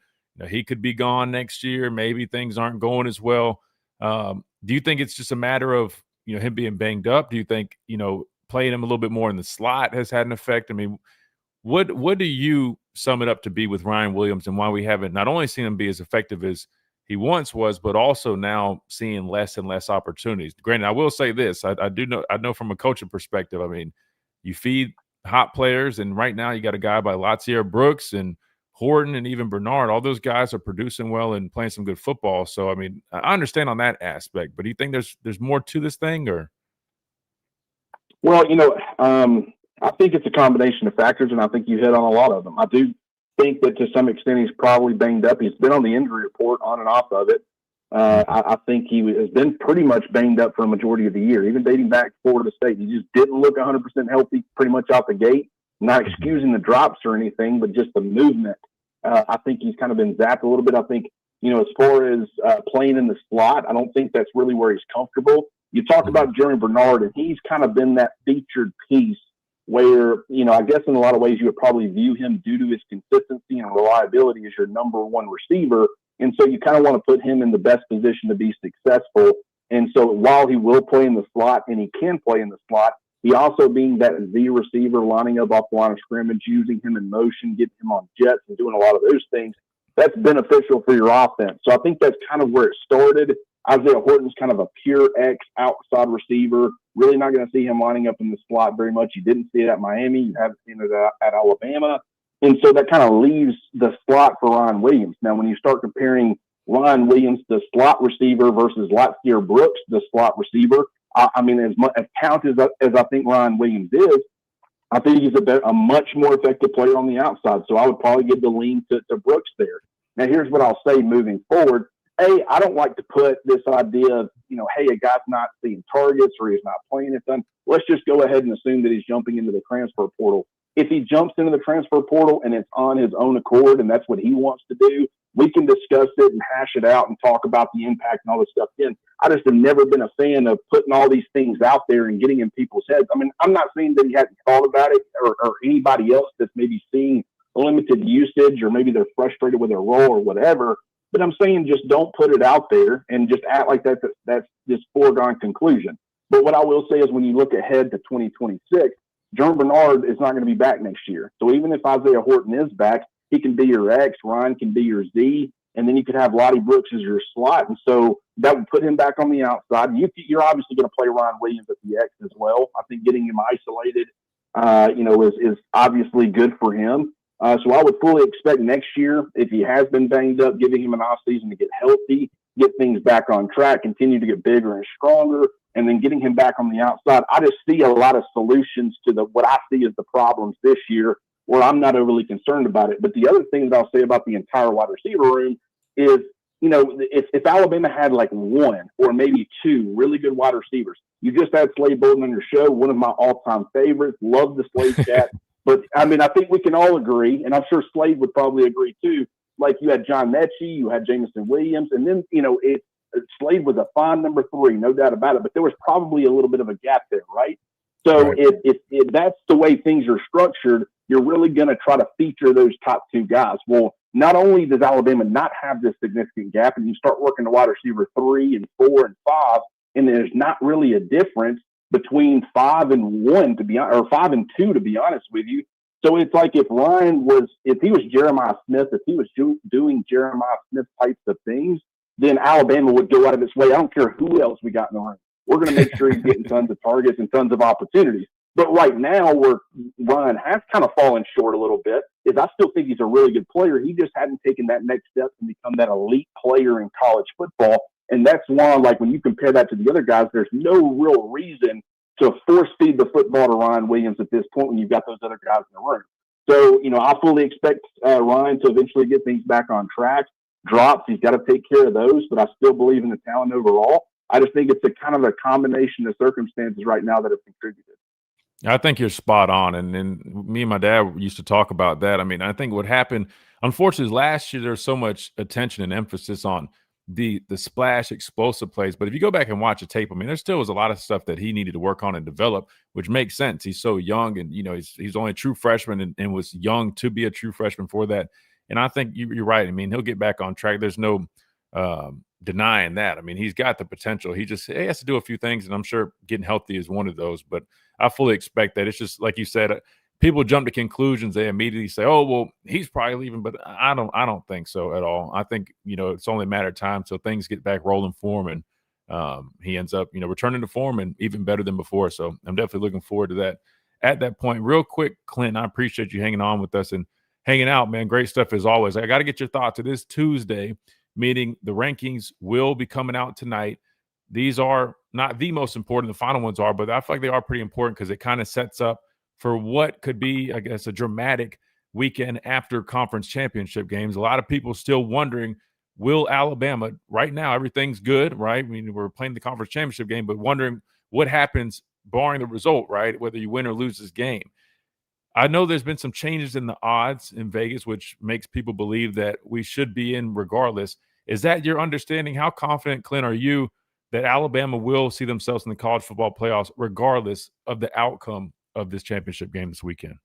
he could be gone next year. Maybe things aren't going as well. Do you think it's just a matter of him being banged up? Do you think playing him a little bit more in the slot has had an effect? I mean, what do you sum it up to be with Ryan Williams, and why we haven't not only seen him be as effective as he once was, but also now seeing less and less opportunities? Granted, I will say this: I know from a coaching perspective. I mean, you feed hot players, and right now you got a guy by Latsier Brooks and Horton and even Bernard. All those guys are producing well and playing some good football. So, I mean, I understand on that aspect, but do you think there's more to this thing, or? Well, I think it's a combination of factors, and I think you hit on a lot of them. I do think that to some extent he's probably banged up. He's been on the injury report on and off of it. I think he has been pretty much banged up for a majority of the year, even dating back to Florida State. He just didn't look 100% healthy pretty much out the gate. Not excusing the drops or anything, but just the movement. I think he's kind of been zapped a little bit. I think, as far as playing in the slot, I don't think that's really where he's comfortable. You talk about Jeremy Bernard, and he's kind of been that featured piece where, I guess in a lot of ways you would probably view him, due to his consistency and reliability, as your number one receiver. And so you kind of want to put him in the best position to be successful. And so while he will play in the slot, and he can play in the slot, he also being that Z receiver, lining up off the line of scrimmage, using him in motion, getting him on jets and doing a lot of those things, that's beneficial for your offense. So I think that's kind of where it started. Isaiah Horton's kind of a pure X outside receiver. Really not going to see him lining up in the slot very much. You didn't see it at Miami. You haven't seen it at Alabama. And so that kind of leaves the slot for Ryan Williams. Now, when you start comparing Ryan Williams, the slot receiver, versus Latsier Brooks, the slot receiver, I mean, as talented as I think Ryan Williams is, I think he's a much more effective player on the outside. So I would probably give the lean to Brooks there. Now, here's what I'll say moving forward. I don't like to put this idea of, hey, a guy's not seeing targets or he's not playing it done. Let's just go ahead and assume that he's jumping into the transfer portal. If he jumps into the transfer portal and it's on his own accord and that's what he wants to do, we can discuss it and hash it out and talk about the impact and all this stuff. Then I just have never been a fan of putting all these things out there and getting in people's heads. I mean, I'm not saying that he hasn't thought about it, or anybody else that's maybe seeing limited usage, or maybe they're frustrated with their role or whatever. But I'm saying just don't put it out there and just act like that's this foregone conclusion. But what I will say is, when you look ahead to 2026, Jerome Bernard is not going to be back next year. So even if Isaiah Horton is back, he can be your X, Ryan can be your Z, and then you could have Lottie Brooks as your slot. And so that would put him back on the outside. You're obviously going to play Ryan Williams at the X as well. I think getting him isolated, is obviously good for him. So I would fully expect next year, if he has been banged up, giving him an off season to get healthy, get things back on track, continue to get bigger and stronger, and then getting him back on the outside. I just see a lot of solutions to what I see as the problems this year, where I'm not overly concerned about it. But the other thing that I'll say about the entire wide receiver room is, if Alabama had like one or maybe two really good wide receivers, you just had Slade Bolden on your show, one of my all-time favorites. Love the Slade chat. But, I think we can all agree, and I'm sure Slade would probably agree too, like you had John Mechie, you had Jameson Williams, and then, Slade was a fine number 3, no doubt about it, but there was probably a little bit of a gap there, right? So right. If that's the way things are structured, you're really going to try to feature those top 2 guys. Well, not only does Alabama not have this significant gap, and you start working the wide receiver 3 and 4 and 5, and there's not really a difference between 5 and 1 or 5 and 2, to be honest with you. So it's like if he was Jeremiah Smith, if he was doing Jeremiah Smith types of things, then Alabama would go out of its way. I don't care who else we got in the room. We're going to make sure he's getting tons of targets and tons of opportunities. But right now, where Ryan has kind of fallen short a little bit, is I still think he's a really good player. He just hadn't taken that next step and become that elite player in college football. And that's why, like, when you compare that to the other guys, there's no real reason to force feed the football to Ryan Williams at this point when you've got those other guys in the room. So, I fully expect Ryan to eventually get things back on track. Drops, he's got to take care of those, but I still believe in the talent overall. I just think it's a kind of a combination of circumstances right now that have contributed. I think you're spot on. And me and my dad used to talk about that. I think what happened, unfortunately, last year, there's so much attention and emphasis on the splash explosive plays. But if you go back and watch the tape, there still was a lot of stuff that he needed to work on and develop, which makes sense. He's so young, and, he's only a true freshman and was young to be a true freshman for that. And I think you're right. He'll get back on track. There's no denying that. He's got the potential. He has to do a few things, and I'm sure getting healthy is one of those. But I fully expect that. It's just like you said, people jump to conclusions. They immediately say, "Oh, well, he's probably leaving," but I don't think so at all. I think it's only a matter of time till things get back rolling for him, and he ends up returning to form and even better than before. So I'm definitely looking forward to that. At that point, real quick, Clint, I appreciate you hanging on with us and hanging out, man. Great stuff as always. I got to get your thoughts. It is Tuesday, meaning the rankings will be coming out tonight. These are not the most important. The final ones are, but I feel like they are pretty important because it kind of sets up for what could be, I guess, a dramatic weekend after conference championship games. A lot of people still wondering, will Alabama, right now, everything's good, right? We're playing the conference championship game, but wondering what happens barring the result, right? Whether you win or lose this game. I know there's been some changes in the odds in Vegas, which makes people believe that we should be in regardless. Is that your understanding? How confident, Clint, are you that Alabama will see themselves in the college football playoffs regardless of the outcome of this championship game this weekend?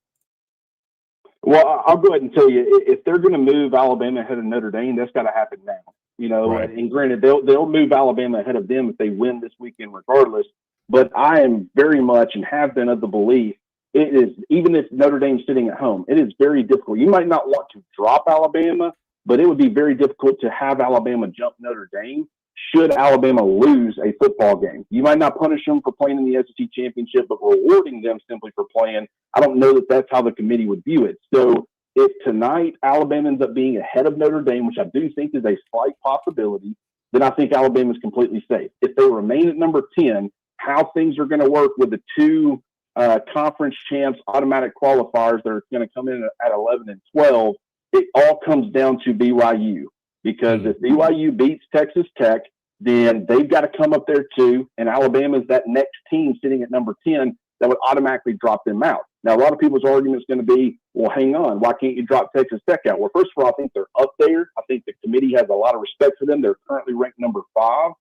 Well, I'll go ahead and tell you, if they're going to move Alabama ahead of Notre Dame, that's got to happen now. Right. And granted, they'll move Alabama ahead of them if they win this weekend regardless. But I am very much and have been of the belief, it is, even if Notre Dame's sitting at home, it is very difficult. You might not want to drop Alabama, but it would be very difficult to have Alabama jump Notre Dame should Alabama lose a football game. You might not punish them for playing in the SEC championship, but rewarding them simply for playing. I don't know that that's how the committee would view it. So if tonight Alabama ends up being ahead of Notre Dame, which I do think is a slight possibility, then I think Alabama is completely safe. If they remain at number 10, how things are going to work with the two conference champs automatic qualifiers that are going to come in at 11 and 12, it all comes down to BYU. Because if BYU beats Texas Tech, then they've got to come up there too. And Alabama is that next team sitting at number 10 that would automatically drop them out. Now, a lot of people's argument is going to be, well, hang on, why can't you drop Texas Tech out? Well, first of all, I think they're up there. I think the committee has a lot of respect for them. They're currently ranked number 5.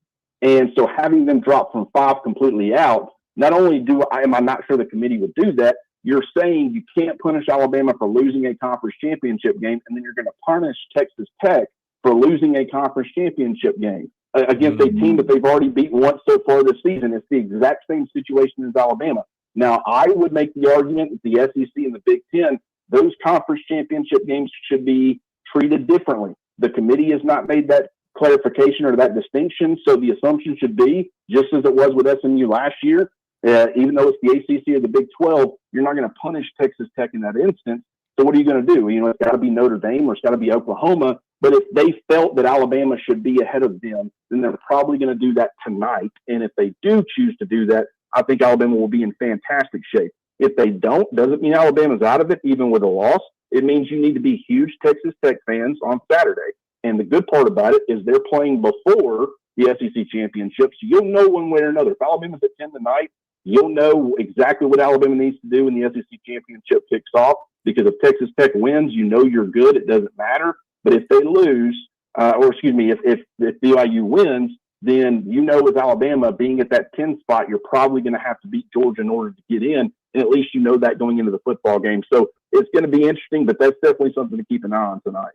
And so having them drop from 5 completely out, not only am I not sure the committee would do that, you're saying you can't punish Alabama for losing a conference championship game, and then you're going to punish Texas Tech for losing a conference championship game against a team that they've already beaten once so far this season. It's the exact same situation as Alabama. Now, I would make the argument that the SEC and the Big Ten, those conference championship games should be treated differently. The committee has not made that clarification or that distinction, so the assumption should be, just as it was with SMU last year, even though it's the ACC or the Big 12, you're not going to punish Texas Tech in that instance. So what are you going to do? It's got to be Notre Dame or it's got to be Oklahoma. But if they felt that Alabama should be ahead of them, then they're probably going to do that tonight. And if they do choose to do that, I think Alabama will be in fantastic shape. If they don't, doesn't mean Alabama's out of it, even with a loss. It means you need to be huge Texas Tech fans on Saturday. And the good part about it is they're playing before the SEC championship, so you'll know one way or another. If Alabama's at 10 tonight, you'll know exactly what Alabama needs to do when the SEC championship kicks off. Because if Texas Tech wins, you know you're good. It doesn't matter. But if they lose, if BYU wins, then you know with Alabama being at that 10 spot, you're probably going to have to beat Georgia in order to get in. And at least you know that going into the football game. So it's going to be interesting, but that's definitely something to keep an eye on tonight.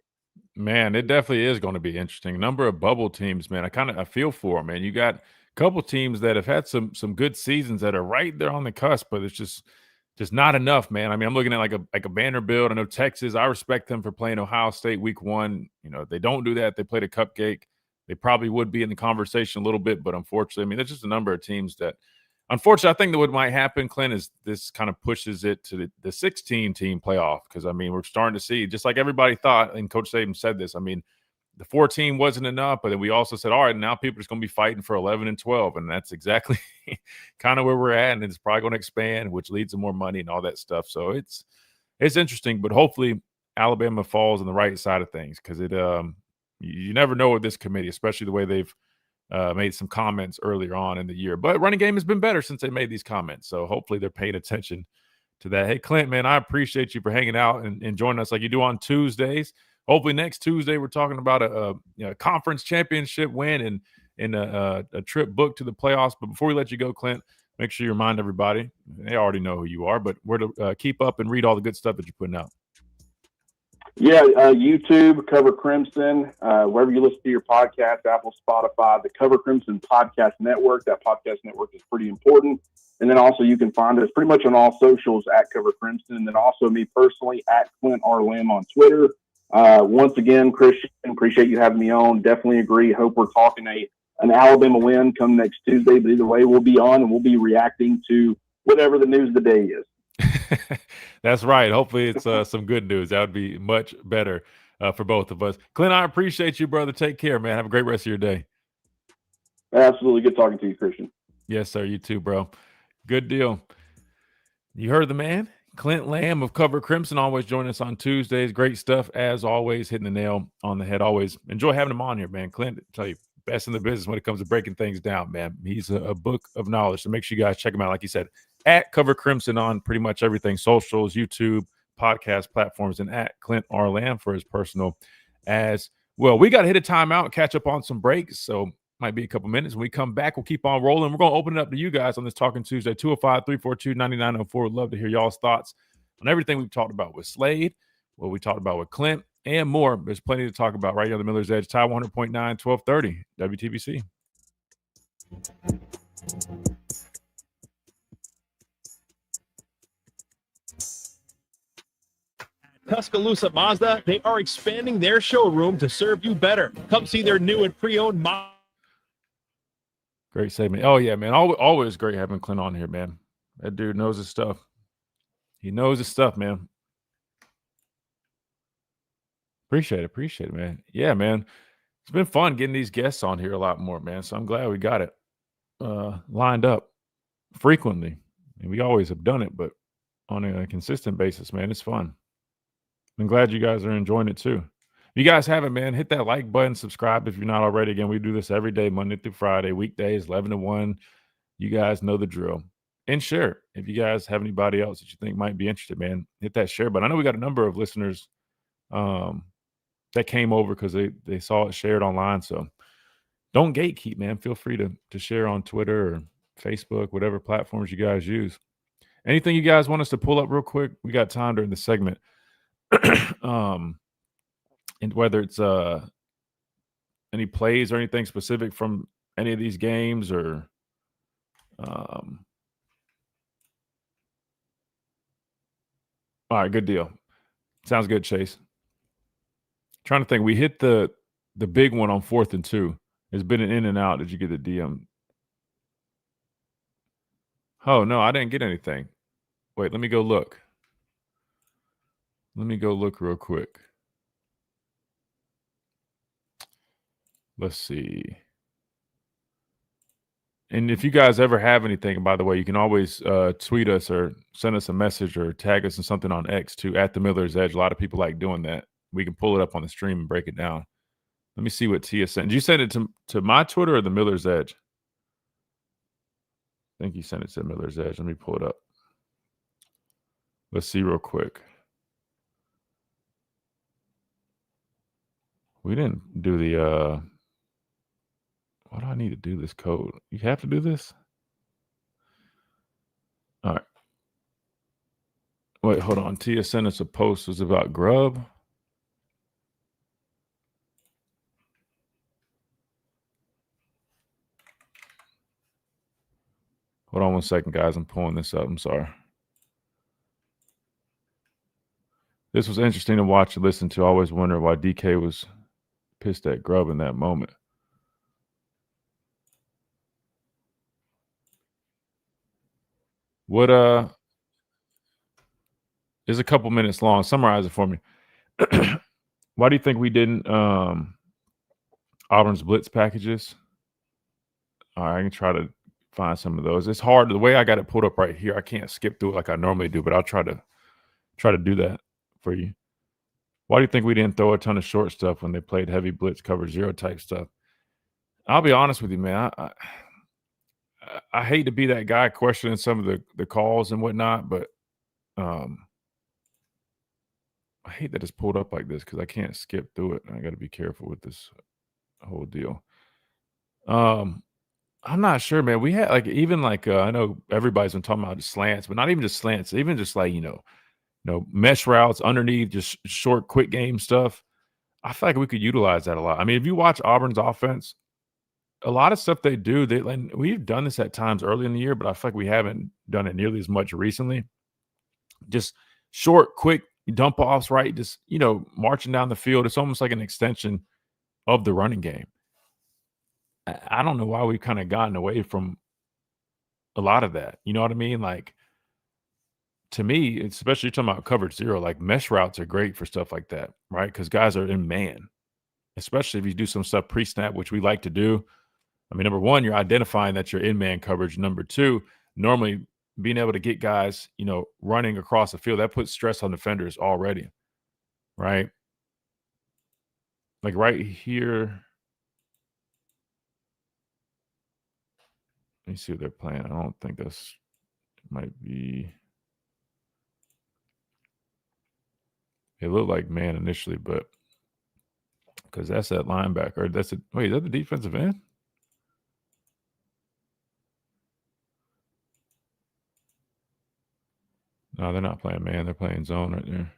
Man, it definitely is going to be interesting. Number of bubble teams, man. I feel for them, man. You got a couple teams that have had some good seasons that are right there on the cusp, but it's just not enough, man. I mean, I'm looking at like a Vanderbilt. I know Texas. I respect them for playing Ohio State week 1. If they don't do that, they played a cupcake. They probably would be in the conversation a little bit, but unfortunately, I mean, there's just a number of teams that, unfortunately, I think that what might happen, Clint, is this kind of pushes it to the 16-team playoff because, I mean, we're starting to see, just like everybody thought, and Coach Saban said this, I mean, the 14 wasn't enough, but then we also said, all right, now people are just going to be fighting for 11 and 12, and that's exactly kind of where we're at, and it's probably going to expand, which leads to more money and all that stuff. So it's interesting, but hopefully Alabama falls on the right side of things because you never know with this committee, especially the way they've made some comments earlier on in the year. But running game has been better since they made these comments, so hopefully they're paying attention to that. Hey, Clint, man, I appreciate you for hanging out and joining us like you do on Tuesdays. Hopefully next Tuesday we're talking about a conference championship win and a trip booked to the playoffs. But before we let you go, Clint, make sure you remind everybody, they already know who you are, but where to keep up and read all the good stuff that you're putting out. Yeah, YouTube, Cover Crimson, wherever you listen to your podcast, Apple, Spotify, the Cover Crimson Podcast Network. That podcast network is pretty important. And then also you can find us pretty much on all socials at Cover Crimson. And then also me personally at Clint R. Lamb on Twitter. Once again, Christian, appreciate you having me on. Definitely agree. Hope we're talking an Alabama win come next Tuesday. But either way, we'll be on and we'll be reacting to whatever the news of the day is. That's right. Hopefully it's some good news. That would be much better for both of us. Clint, I appreciate you, brother. Take care, man. Have a great rest of your day. Absolutely. Good talking to you, Christian. Yes, sir. You too, bro. Good deal. You heard the man, Clint Lamb of Cover Crimson, always joining us on Tuesdays. Great stuff, as always, hitting the nail on the head. Always enjoy having him on here, man. Clint, I tell you, best in the business when it comes to breaking things down, man. He's a book of knowledge, so make sure you guys check him out. Like you said, at Cover Crimson on pretty much everything, socials, YouTube, podcast platforms, and at Clint R. Lamb for his personal as well. We got to hit a timeout, catch up on some breaks, so might be a couple minutes. When we come back, we'll keep on rolling. We're going to open it up to you guys on this Talking Tuesday, 205-342-9904. Would love to hear y'all's thoughts on everything we've talked about with Slade, what we talked about with Clint, and more. There's plenty to talk about right here on the Miller's Edge, Tide 100.9, 1230, WTBC. Tuscaloosa Mazda, they are expanding their showroom to serve you better. Come see their new and pre-owned Mazda. Great segment. Oh, yeah, man. Always great having Clint on here, man. That dude knows his stuff. He knows his stuff, man. Appreciate it, man. Yeah, man. It's been fun getting these guests on here a lot more, man. So I'm glad we got it lined up frequently. And we always have done it, but on a consistent basis, man, it's fun. I'm glad you guys are enjoying it too. If you guys haven't, man, hit that like button, subscribe if you're not already. Again, we do this every day, Monday through Friday, weekdays, 11 to 1. You guys know the drill. And share if you guys have anybody else that you think might be interested, man. Hit that share button. I know we got a number of listeners that came over because they saw it shared online. So don't gatekeep, man. Feel free to share on Twitter or Facebook, whatever platforms you guys use. Anything you guys want us to pull up real quick? We got time during the segment. And whether it's any plays or anything specific from any of these games or all right, good deal. Sounds good, Chase. Trying to think. We hit the big one on 4th and 2. It's been an in and out. Did you get the DM? Oh, no, I didn't get anything. Wait, let me go look. Let me go look real quick. Let's see. And if you guys ever have anything, by the way, you can always tweet us or send us a message or tag us in something on X too, at the Miller's Edge. A lot of people like doing that. We can pull it up on the stream and break it down. Let me see what Tia sent. Did you send it to my Twitter or the Miller's Edge? I think you sent it to Miller's Edge. Let me pull it up. Let's see real quick. We didn't do the why do I need to do this code? You have to do this? All right. Wait, hold on. Tia sent us a post. It was about Grub. Hold on one second, guys. I'm pulling this up. I'm sorry. This was interesting to watch and listen to. I always wonder why DK was pissed at Grub in that moment. What is a couple minutes long. Summarize it for me. Why do you think we didn't Auburn's blitz packages? All right, I can try to find some of those. It's hard. The way I got it pulled up right here, I can't skip through it like I normally do, but I'll try to do that for you. Why do you think we didn't throw a ton of short stuff when they played heavy blitz cover zero type stuff? I'll be honest with you, man. I hate to be that guy questioning some of the calls and whatnot, but I hate that it's pulled up like this because I can't skip through it. I got to be careful with this whole deal. I'm not sure, man. We had even I know everybody's been talking about slants, but not even just slants, even just mesh routes underneath, just short, quick game stuff. I feel like we could utilize that a lot. I mean, if you watch Auburn's offense, a lot of stuff they do, we've done this at times early in the year, but I feel like we haven't done it nearly as much recently. Just short, quick dump offs, right? Just, marching down the field. It's almost like an extension of the running game. I don't know why we've kind of gotten away from a lot of that. You know what I mean? Like, to me, especially talking about coverage zero, like mesh routes are great for stuff like that, right? Because guys are in man, especially if you do some stuff pre-snap, which we like to do. I mean, number one, you're identifying that you're in man coverage. Number two, normally being able to get guys, running across the field, that puts stress on defenders already, right? Like right here. Let me see what they're playing. I don't think that's might be. It looked like man initially, but because that's that linebacker. Wait, is that the defensive end? No, they're not playing man. They're playing zone right there.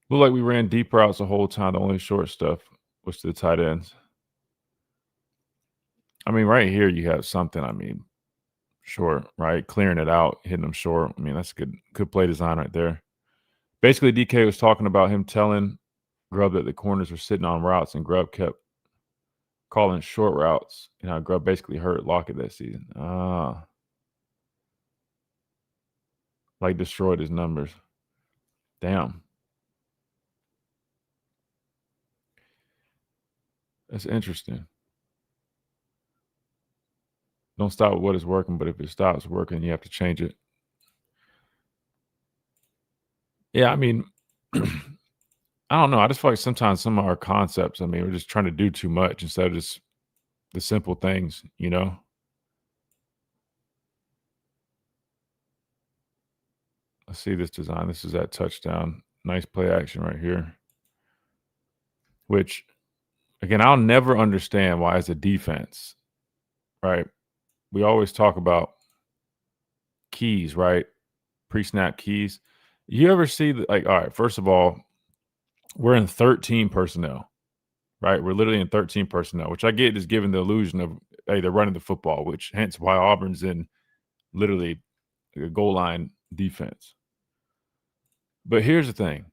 Looked like we ran deep routes the whole time. The only short stuff was to the tight ends. I mean, right here you have something. I mean, short, right? Clearing it out, hitting them short. I mean, that's good play design right there. Basically, DK was talking about him telling Grubb that the corners were sitting on routes, and Grubb kept calling short routes. Grubb basically hurt Lockett that season. Like destroyed his numbers. Damn. That's interesting. Don't stop with what is working, but if it stops working, you have to change it. Yeah, I mean, I don't know. I just feel like sometimes some of our concepts, we're just trying to do too much instead of just the simple things, Let's see this design. This is that touchdown. Nice play action right here. Which, again, I'll never understand why as a defense, right? We always talk about keys, right? Pre-snap keys. You ever see all right, first of all, we're in 13 personnel, right? We're literally in 13 personnel, which I get is giving the illusion of, hey, they're running the football, which hence why Auburn's in literally a goal line defense. But here's the thing.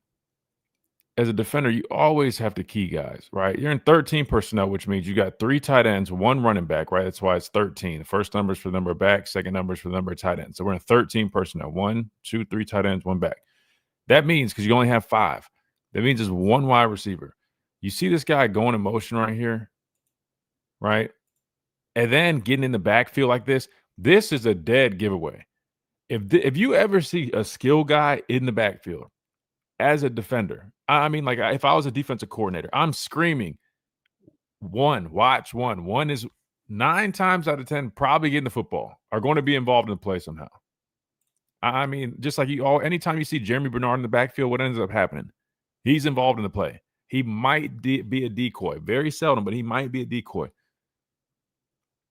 As a defender, you always have to key guys, right? You're in 13 personnel, which means you got 3 tight ends, 1 running back, right? That's why it's 13. The first number is for the number of backs, second number is for the number of tight ends. So we're in 13 personnel, 1, 2, 3 tight ends, 1 back. That means because you only have 5. That means there's one wide receiver. You see this guy going in motion right here, right? And then getting in the backfield like this. This is a dead giveaway. If you ever see a skill guy in the backfield as a defender, I mean, like if I was a defensive coordinator, I'm screaming, watch one. One is 9 times out of 10 probably getting the football, are going to be involved in the play somehow. I mean, just like anytime you see Jeremy Bernard in the backfield, what ends up happening? He's involved in the play. He might be a decoy. Very seldom, but he might be a decoy.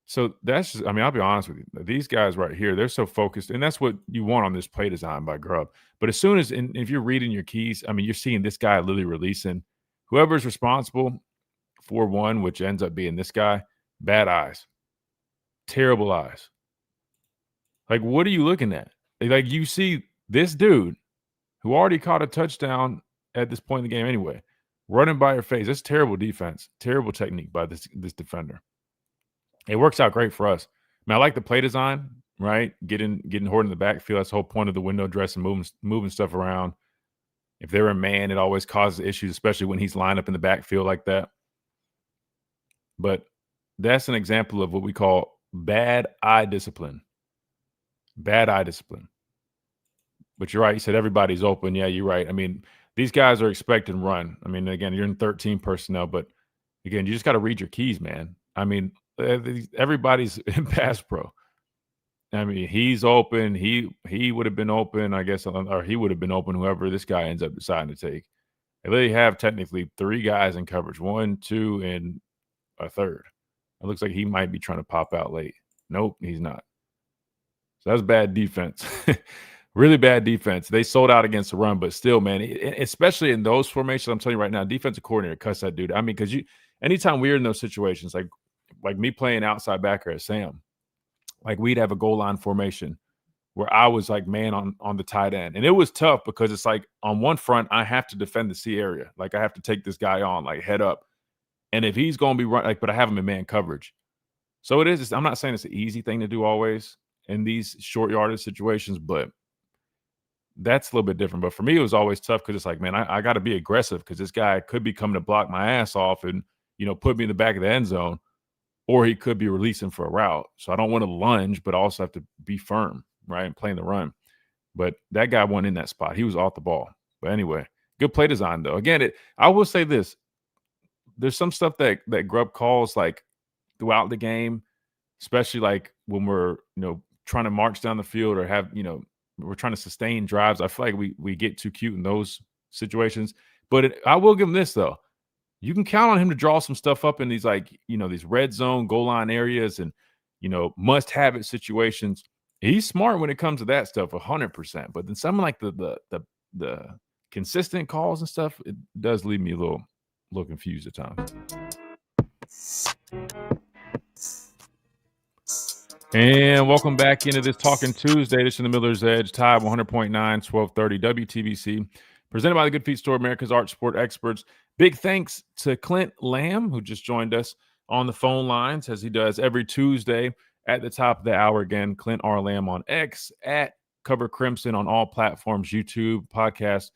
So that's just, I mean, I'll be honest with you. These guys right here, they're so focused, and that's what you want on this play design by Grubb. But as soon as, and if you're reading your keys, I mean, you're seeing this guy literally releasing whoever's responsible for one, which ends up being this guy, bad eyes, terrible eyes. Like, what are you looking at? Like, you see this dude who already caught a touchdown at this point in the game anyway, running by your face. That's terrible defense, terrible technique by this defender. It works out great for us. I mean, I like the play design, right? Getting Horton in the backfield. That's the whole point of the window dress and moving stuff around. If they're a man, it always causes issues, especially when he's lined up in the backfield like that. But that's an example of what we call bad eye discipline. Bad eye discipline. But you're right. You said everybody's open. Yeah, you're right. I mean, these guys are expecting run. I mean, again, you're in 13 personnel, but again, you just got to read your keys, man. I mean, everybody's in pass pro. I mean, he's open. He would have been open, I guess, or he would have been open, whoever this guy ends up deciding to take. They really have technically 3 guys in coverage, 1, 2, and a third. It looks like he might be trying to pop out late. Nope, he's not. So that's bad defense. Really bad defense. They sold out against the run, but still, man, especially in those formations, I'm telling you right now, defensive coordinator cuss that dude. I mean, because anytime we're in those situations, like me playing outside backer at Sam, like we'd have a goal line formation where I was like man on the tight end. And it was tough because it's like on one front, I have to defend the C area. Like I have to take this guy on, like head up. And if he's going to be running, but I have him in man coverage. So it is, I'm not saying it's an easy thing to do always in these short yardage situations, but that's a little bit different. But for me, it was always tough because it's like, man, I got to be aggressive because this guy could be coming to block my ass off and, put me in the back of the end zone, or he could be releasing for a route. So I don't want to lunge, but also have to be firm, right, and playing the run. But that guy wasn't in that spot. He was off the ball. But anyway, good play design, though. Again, I will say this. There's some stuff that Grubb calls like throughout the game, especially like when we're, trying to march down the field or have, we're trying to sustain drives. I feel like we get too cute in those situations. But I will give him this, though. You can count on him to draw some stuff up in these, like, these red zone goal line areas and, must have it situations. He's smart when it comes to that stuff, 100%. But then something like the consistent calls and stuff, it does leave me a little confused at times. And welcome back into this Talking Tuesday. This is the Miller's Edge, Tide 100.9, 1230 WTBC, presented by the Good Feet Store, America's Art Sport Experts. Big thanks to Clint Lamb, who just joined us on the phone lines, as he does every Tuesday at the top of the hour. Again, Clint R. Lamb on X, at Cover Crimson on all platforms, YouTube, podcast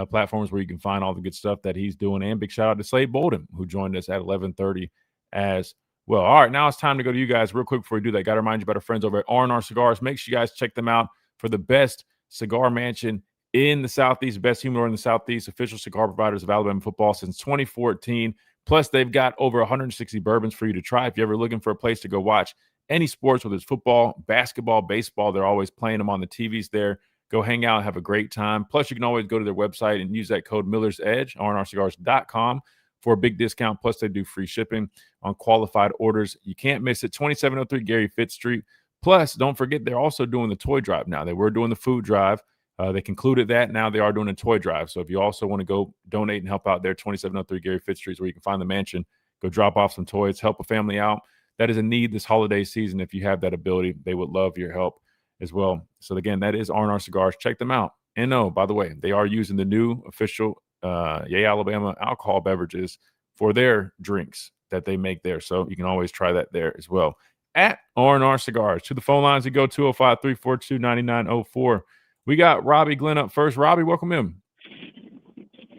platforms where you can find all the good stuff that he's doing. And big shout out to Slade Bolden, who joined us at 11:30 as well. All right, now it's time to go to you guys real quick before we do that. Got to remind you about our friends over at R&R Cigars. Make sure you guys check them out for the best cigar mansion in the Southeast, best humidor in the Southeast, official cigar providers of Alabama football since 2014. Plus, they've got over 160 bourbons for you to try. If you're ever looking for a place to go watch any sports, whether it's football, basketball, baseball, they're always playing them on the TVs there. Go hang out, have a great time. Plus, you can always go to their website and use that code Miller's Edge, rnrcigars.com, for a big discount. Plus, they do free shipping on qualified orders. You can't miss it. 2703 Gary Fitz Street. Plus, don't forget, they're also doing the toy drive now. They were doing the food drive. They concluded that. Now they are doing a toy drive. So if you also want to go donate and help out there, 2703 Gary Fitz Street is where you can find the mansion. Go drop off some toys, help a family out. That is a need this holiday season. If you have that ability, they would love your help as well. So again, that is R&R Cigars. Check them out. And no, by the way, they are using the new official Yay Alabama alcohol beverages for their drinks that they make there. So you can always try that there as well. At R&R Cigars. To the phone lines, you go 205-342-9904. We got Robbie Glenn up first. Robbie, welcome in.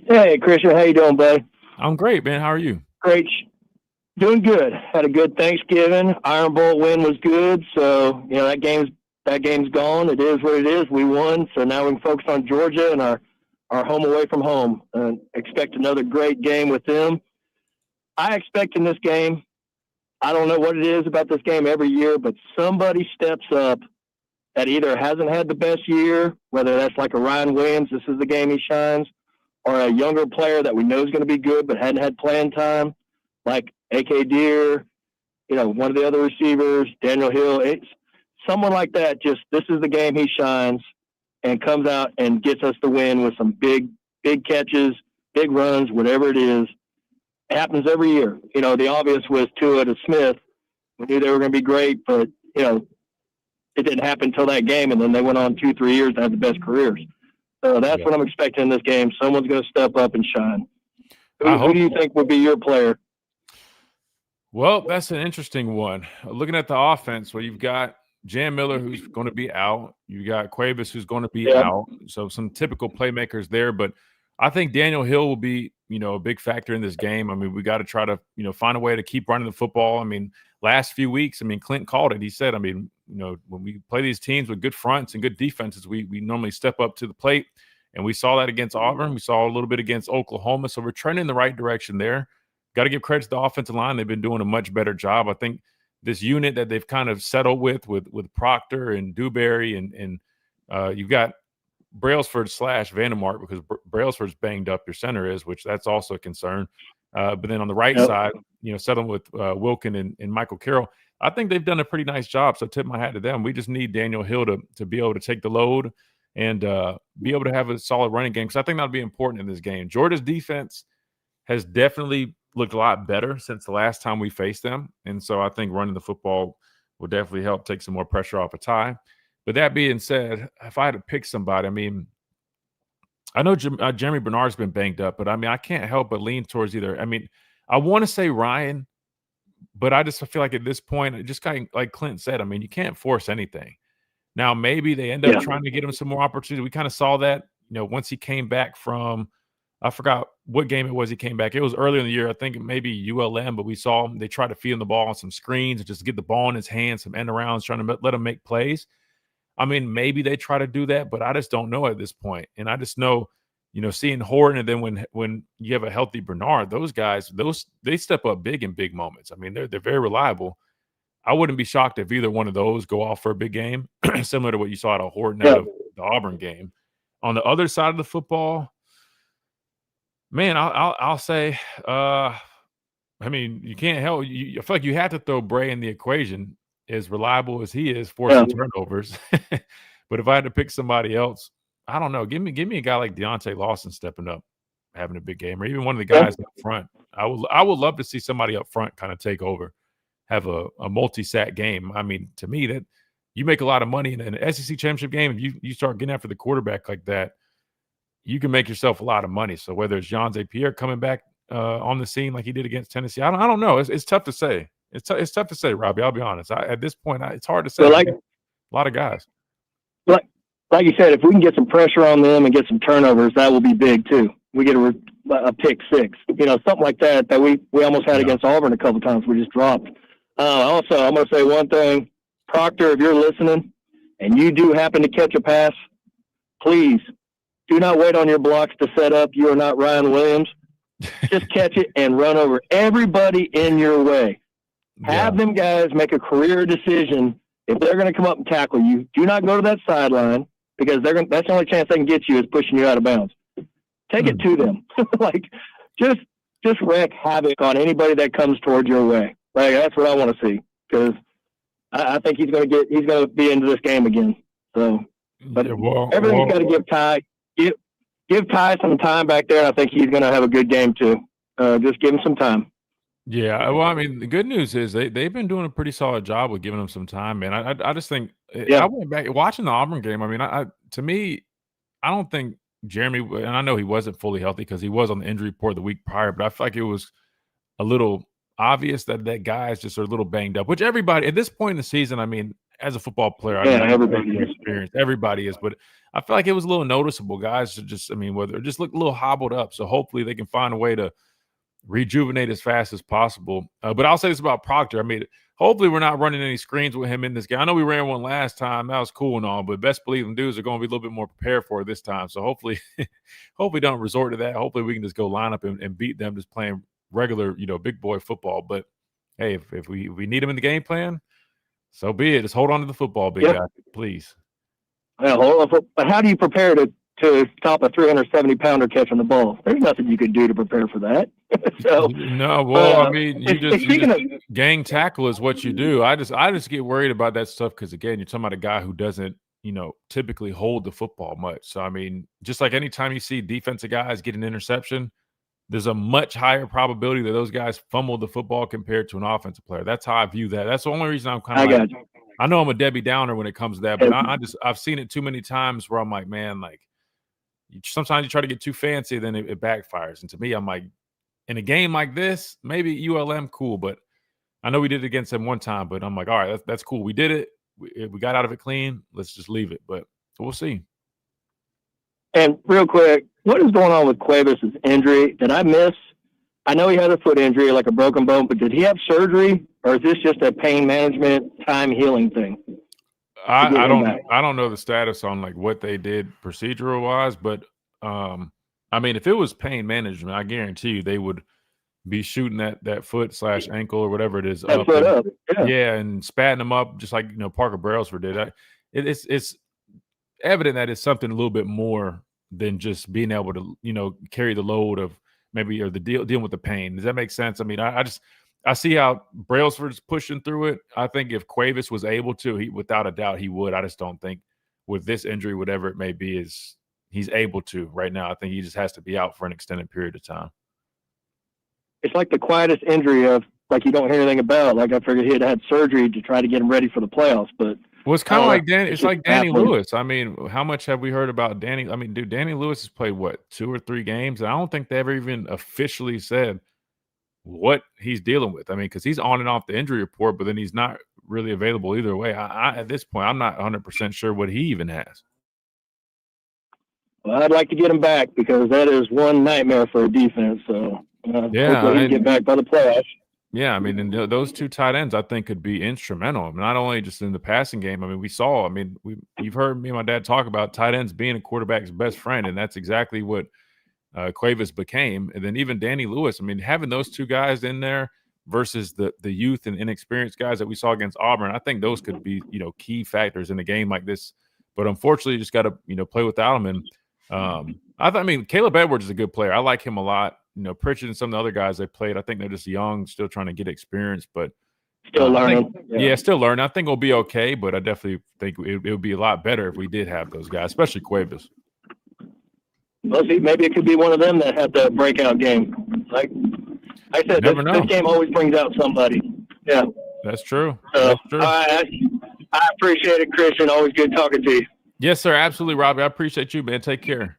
Hey, Christian, how you doing, buddy? I'm great, man. How are you? Great. Doing good. Had a good Thanksgiving. Iron Bowl win was good. So, that game's gone. It is what it is. We won. So now we can focus on Georgia and our home away from home and expect another great game with them. I expect in this game, I don't know what it is about this game every year, but somebody steps up that either hasn't had the best year, whether that's like a Ryan Williams, this is the game he shines, or a younger player that we know is going to be good but hadn't had playing time, like A.K. Deere, one of the other receivers, Daniel Hill. It's someone like that. Just this is the game he shines and comes out and gets us the win with some big catches, big runs, whatever it is. It happens every year. The obvious was Tua to Smith. We knew they were going to be great, but, it didn't happen until that game, and then they went on 2-3 years to have the best careers. So that's what I'm expecting in this game. Someone's going to step up and shine. Who do you think would be your player? Well, that's an interesting one. Looking at the offense, well, you've got Jan Miller, who's going to be out. You got Cuevas, who's going to be out. So some typical playmakers there. But I think Daniel Hill will be, a big factor in this game. I mean, we got to try to, find a way to keep running the football. I mean, last few weeks, Clint called it. He said, when we play these teams with good fronts and good defenses, we normally step up to the plate. And we saw that against Auburn. We saw a little bit against Oklahoma. So we're trending in the right direction there. Got to give credit to the offensive line. They've been doing a much better job. I think this unit that they've kind of settled with Proctor and Dewberry and you've got Brailsford / Vandermark, because Brailsford's banged up, your center is, which that's also a concern. But then on the right side, settling with Wilkin and Michael Carroll, I think they've done a pretty nice job. So tip my hat to them. We just need Daniel Hill to be able to take the load and be able to have a solid running game, because I think that'll be important in this game. Georgia's defense has definitely looked a lot better since the last time we faced them. And so I think running the football will definitely help take some more pressure off a tie. But that being said, if I had to pick somebody, I know Jeremy Bernard's been banged up, but I can't help but lean towards either. I want to say Ryan, but I just feel like at this point, just kind of like Clint said, you can't force anything. Now, maybe they end up trying to get him some more opportunity. We kind of saw that, once he came back from, I forgot what game it was he came back. It was earlier in the year. I think maybe ULM, but we saw him. They tried to feed him the ball on some screens and just get the ball in his hands, some end arounds, trying to let him make plays. Maybe they try to do that, but I just don't know at this point. And I just know, seeing Horton, and then when you have a healthy Bernard, those guys, they step up big in big moments. They're very reliable. I wouldn't be shocked if either one of those go off for a big game, similar to what you saw at Horton out of the Auburn game. On the other side of the football, man, I'll say, you can't help. I feel like you have to throw Bray in the equation. As reliable as he is, forcing turnovers. But if I had to pick somebody else, I don't know. Give me a guy like Deontay Lawson stepping up, having a big game, or even one of the guys up front. I would love to see somebody up front kind of take over, have a multi-sack game. To me, that you make a lot of money in an SEC championship game. If you start getting after the quarterback like that, you can make yourself a lot of money. So whether it's Jean Pierre coming back on the scene like he did against Tennessee, I don't know. It's tough to say. It's tough to say, Robbie. I'll be honest. At this point, it's hard to say. Well, a lot of guys. Like you said, if we can get some pressure on them and get some turnovers, that will be big too. We get a pick six, something like that we almost had against Auburn a couple times. We just dropped. Also, I'm going to say one thing. Proctor, if you're listening and you do happen to catch a pass, please do not wait on your blocks to set up. You are not Ryan Williams. Just catch it and run over everybody in your way. Have them guys make a career decision. If they're going to come up and tackle you, do not go to that sideline, because that's the only chance they can get you is pushing you out of bounds. Take it to them. Just wreak havoc on anybody that comes towards your way. That's what I want to see, because I think he's going to be into this game again. So, but everything's got to give Ty give Ty some time back there. I think he's going to have a good game too. Just give him some time. Yeah, well, the good news is they've been doing a pretty solid job with giving them some time, man. I just think I went back watching the Auburn game. To me, I don't think Jeremy, and I know he wasn't fully healthy because he was on the injury report the week prior, but I feel like it was a little obvious that guys just are a little banged up. Which everybody at this point in the season, as a football player, everybody is, but I feel like it was a little noticeable. Guys should just, I mean, whether just look a little hobbled up. So hopefully they can find a way to rejuvenate as fast as possible. But I'll say this about Proctor. I mean, hopefully we're not running any screens with him in this game. I know we ran one last time. That was cool and all, but best believe them dudes are going to be a little bit more prepared for it this time. So hopefully, hopefully don't resort to that. Hopefully we can just go line up and beat them just playing regular, big boy football. But hey, if we need him in the game plan, so be it. Just hold on to the football, big guy, please. Well, but how do you prepare to stop a 370-pounder catching the ball? There's nothing you could do to prepare for that. No, well, I mean, you just gang tackle is what you do. I just get worried about that stuff because, again, you're talking about a guy who doesn't, typically hold the football much. So, I mean, just like anytime you see defensive guys get an interception, there's a much higher probability that those guys fumble the football compared to an offensive player. That's how I view that. That's the only reason I'm kind of I know I'm a Debbie Downer when it comes to that, but I've seen it too many times where I'm like, man, like, sometimes you try to get too fancy, then it backfires. And to me, I'm like, in a game like this, maybe ULM, cool, but I know we did it against them one time, but I'm like, all right, that's cool. We did it. We got out of it clean. Let's just leave it. But we'll see. And real quick, what is going on with Cuevas' injury? Did I miss? I know he had a foot injury, like a broken bone, but did he have surgery, or is this just a pain management, time healing thing? I don't know the status on like what they did procedural wise, but I mean, if it was pain management, I guarantee you they would be shooting that foot / ankle or whatever it is up. Yeah, and spatting them up just like Parker Brailsford did. It's evident that it's something a little bit more than just being able to carry the load of maybe or dealing with the pain. Does that make sense? I mean, I see how Brailsford's pushing through it. I think if Cuevas was able to, he without a doubt he would. I just don't think with this injury, whatever it may be, he's able to right now. I think he just has to be out for an extended period of time. It's like the quietest injury of like you don't hear anything about. Like I figured he had surgery to try to get him ready for the playoffs, but it's kind of like Danny. It's like Danny Lewis. I mean, how much have we heard about Danny? I mean, dude, Danny Lewis has played 2 or 3 games, and I don't think they ever even officially said what he's dealing with. I mean, because he's on and off the injury report, but then he's not really available either way. I at this point, I'm not 100% sure what he even has. Well, I'd like to get him back because that is one nightmare for a defense. So hopefully he can get back by the playoffs. Yeah, I mean, and those 2 tight ends I think could be instrumental. Not only just in the passing game. I mean, you've heard me and my dad talk about tight ends being a quarterback's best friend, and that's exactly what Cuevas became. And then even Danny Lewis. I mean, having those 2 guys in there versus the youth and inexperienced guys that we saw against Auburn, I think those could be key factors in a game like this. But unfortunately, you just got to play without them. And I mean, Caleb Edwards is a good player. I like him a lot. Pritchett and some of the other guys they played, I think they're just young, still trying to get experience, but still learning. Still learning. I think it'll be okay, but I definitely think it would be a lot better if we did have those guys, especially Cuevas. Well, see, maybe it could be one of them that had the breakout game. Like I said, this game always brings out somebody. Yeah, that's true. So, that's true. I appreciate it, Christian. Always good talking to you. Yes, sir. Absolutely, Robbie. I appreciate you, man. Take care.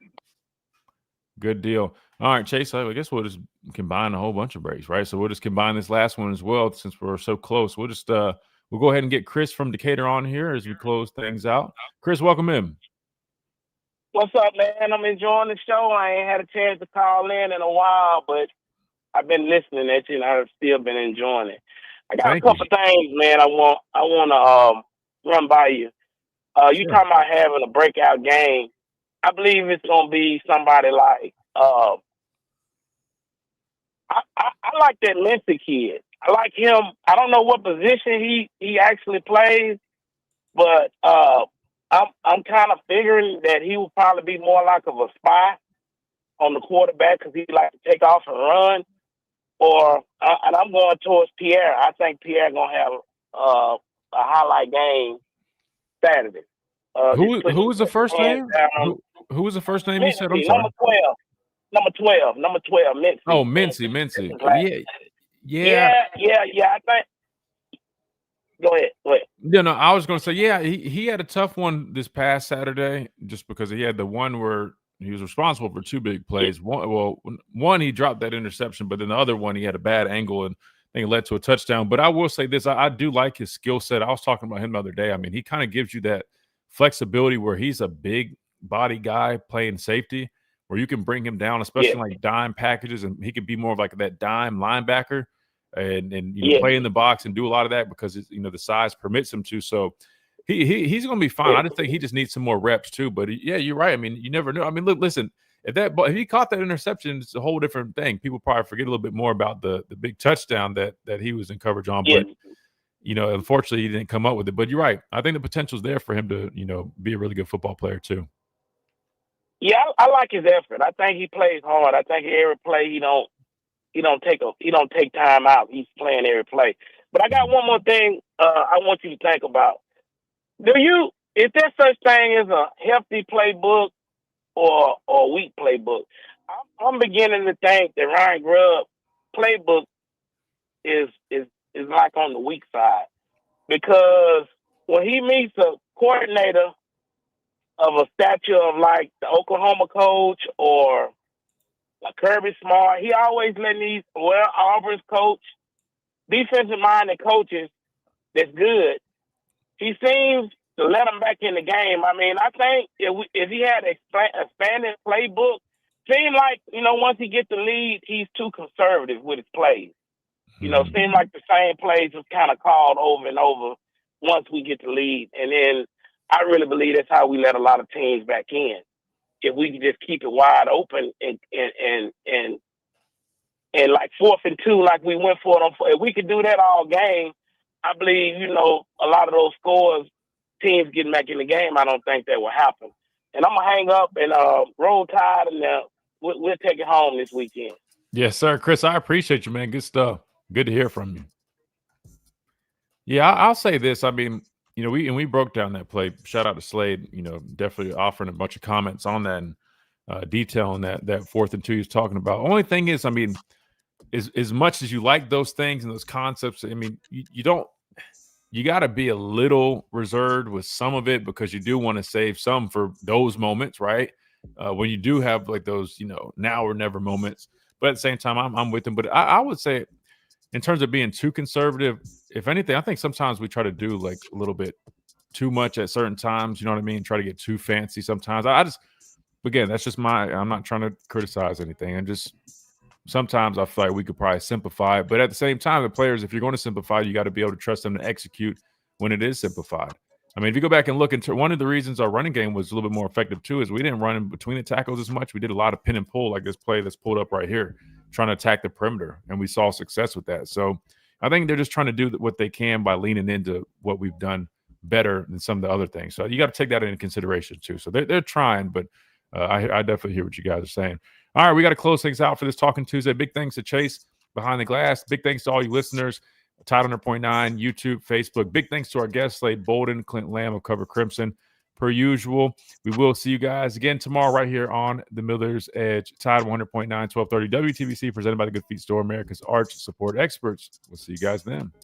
Good deal. All right, Chase, I guess we'll just combine a whole bunch of breaks, right? So we'll just combine this last one as well since we're so close. We'll just we'll go ahead and get Chris from Decatur on here as we close things out. Chris, welcome in. What's up, man? I'm enjoying the show. I ain't had a chance to call in a while, but I've been listening at you, and I've still been enjoying it. I got a couple things, man. I want to run by you. You talking about having a breakout game? I believe it's gonna be somebody like I like that Lindsey kid. I like him. I don't know what position he actually plays, but I'm kind of figuring that he will probably be more like of a spy on the quarterback because he like to take off and run. And I'm going towards Pierre. I think Pierre gonna have a highlight game Saturday. Who was the first name? Who was the first name you said? I'm sorry. Number 12, Mincy. Oh, Mincy. Yeah. I think. Go ahead. Yeah, no, I was going to say, yeah, he had a tough one this past Saturday just because he had the one where he was responsible for 2 big plays. One, he dropped that interception, but then the other one, he had a bad angle, and think it led to a touchdown. But I will say this, I do like his skill set. I was talking about him the other day. I mean, he kind of gives you that flexibility where he's a big body guy playing safety, where you can bring him down, especially in like dime packages, and he could be more of like that dime linebacker and play in the box and do a lot of that because the size permits him to. So he's going to be fine. I just think he just needs some more reps too. But yeah, you're right. I mean, you never know. I mean, look, listen. If he caught that interception, it's a whole different thing. People probably forget a little bit more about the big touchdown that he was in coverage on. But unfortunately, he didn't come up with it. But you're right. I think the potential's there for him to be a really good football player too. Yeah, I like his effort. I think he plays hard. I think every play he don't take time out. He's playing every play. But I got one more thing I want you to think about. Is there such thing as a healthy playbook or a weak playbook? I'm beginning to think that Ryan Grubb playbook is like on the weak side, because when he meets a coordinator of a stature of like the Oklahoma coach or like Kirby Smart, he always letting Auburn's coach, defensive-minded coaches that's good, he seems to let them back in the game. I mean, I think if he had expanded playbook, seemed like, once he gets the lead, he's too conservative with his plays. Seemed like the same plays was kind of called over and over once we get the lead. And then I really believe that's how we let a lot of teams back in. If we can just keep it wide open and like 4th and 2, like we went for it if we could do that all game, I believe, a lot of those scores, teams getting back in the game, I don't think that will happen. And I'm going to hang up and roll tide, and we'll take it home this weekend. Yes, sir. Chris, I appreciate you, man. Good stuff. Good to hear from you. Yeah, I'll say this. I mean, we broke down that play. Shout out to Slade, definitely offering a bunch of comments on that and detailing that 4th and 2 he was talking about. Only thing is, I mean, as much as you like those things and those concepts, I mean, you got to be a little reserved with some of it, because you do want to save some for those moments, right? When you do have like those, now or never moments. But at the same time, I'm with them. But I would say, in terms of being too conservative, if anything, I think sometimes we try to do like a little bit too much at certain times. You know what I mean? Try to get too fancy sometimes. Again, that's just I'm not trying to criticize anything. And just sometimes I feel like we could probably simplify it. But at the same time, the players, if you're going to simplify, you got to be able to trust them to execute when it is simplified. I mean, if you go back and look into one of the reasons our running game was a little bit more effective too is we didn't run in between the tackles as much. We did a lot of pin and pull, like this play that's pulled up right here, trying to attack the perimeter, and we saw success with that. So I think they're just trying to do what they can by leaning into what we've done better than some of the other things. So you got to take that into consideration too. So they're trying, but I definitely hear what you guys are saying. All right, we got to close things out for this Talking Tuesday. Big thanks to Chase behind the glass. Big thanks to all you listeners. Tide 100.9, YouTube, Facebook. Big thanks to our guests, Slade Bolden, Clint Lamb of Cover Crimson. Per usual, we will see you guys again tomorrow right here on the Miller's Edge. Tide 100.9, 1230 WTBC, presented by the Good Feet Store, America's arch support experts. We'll see you guys then.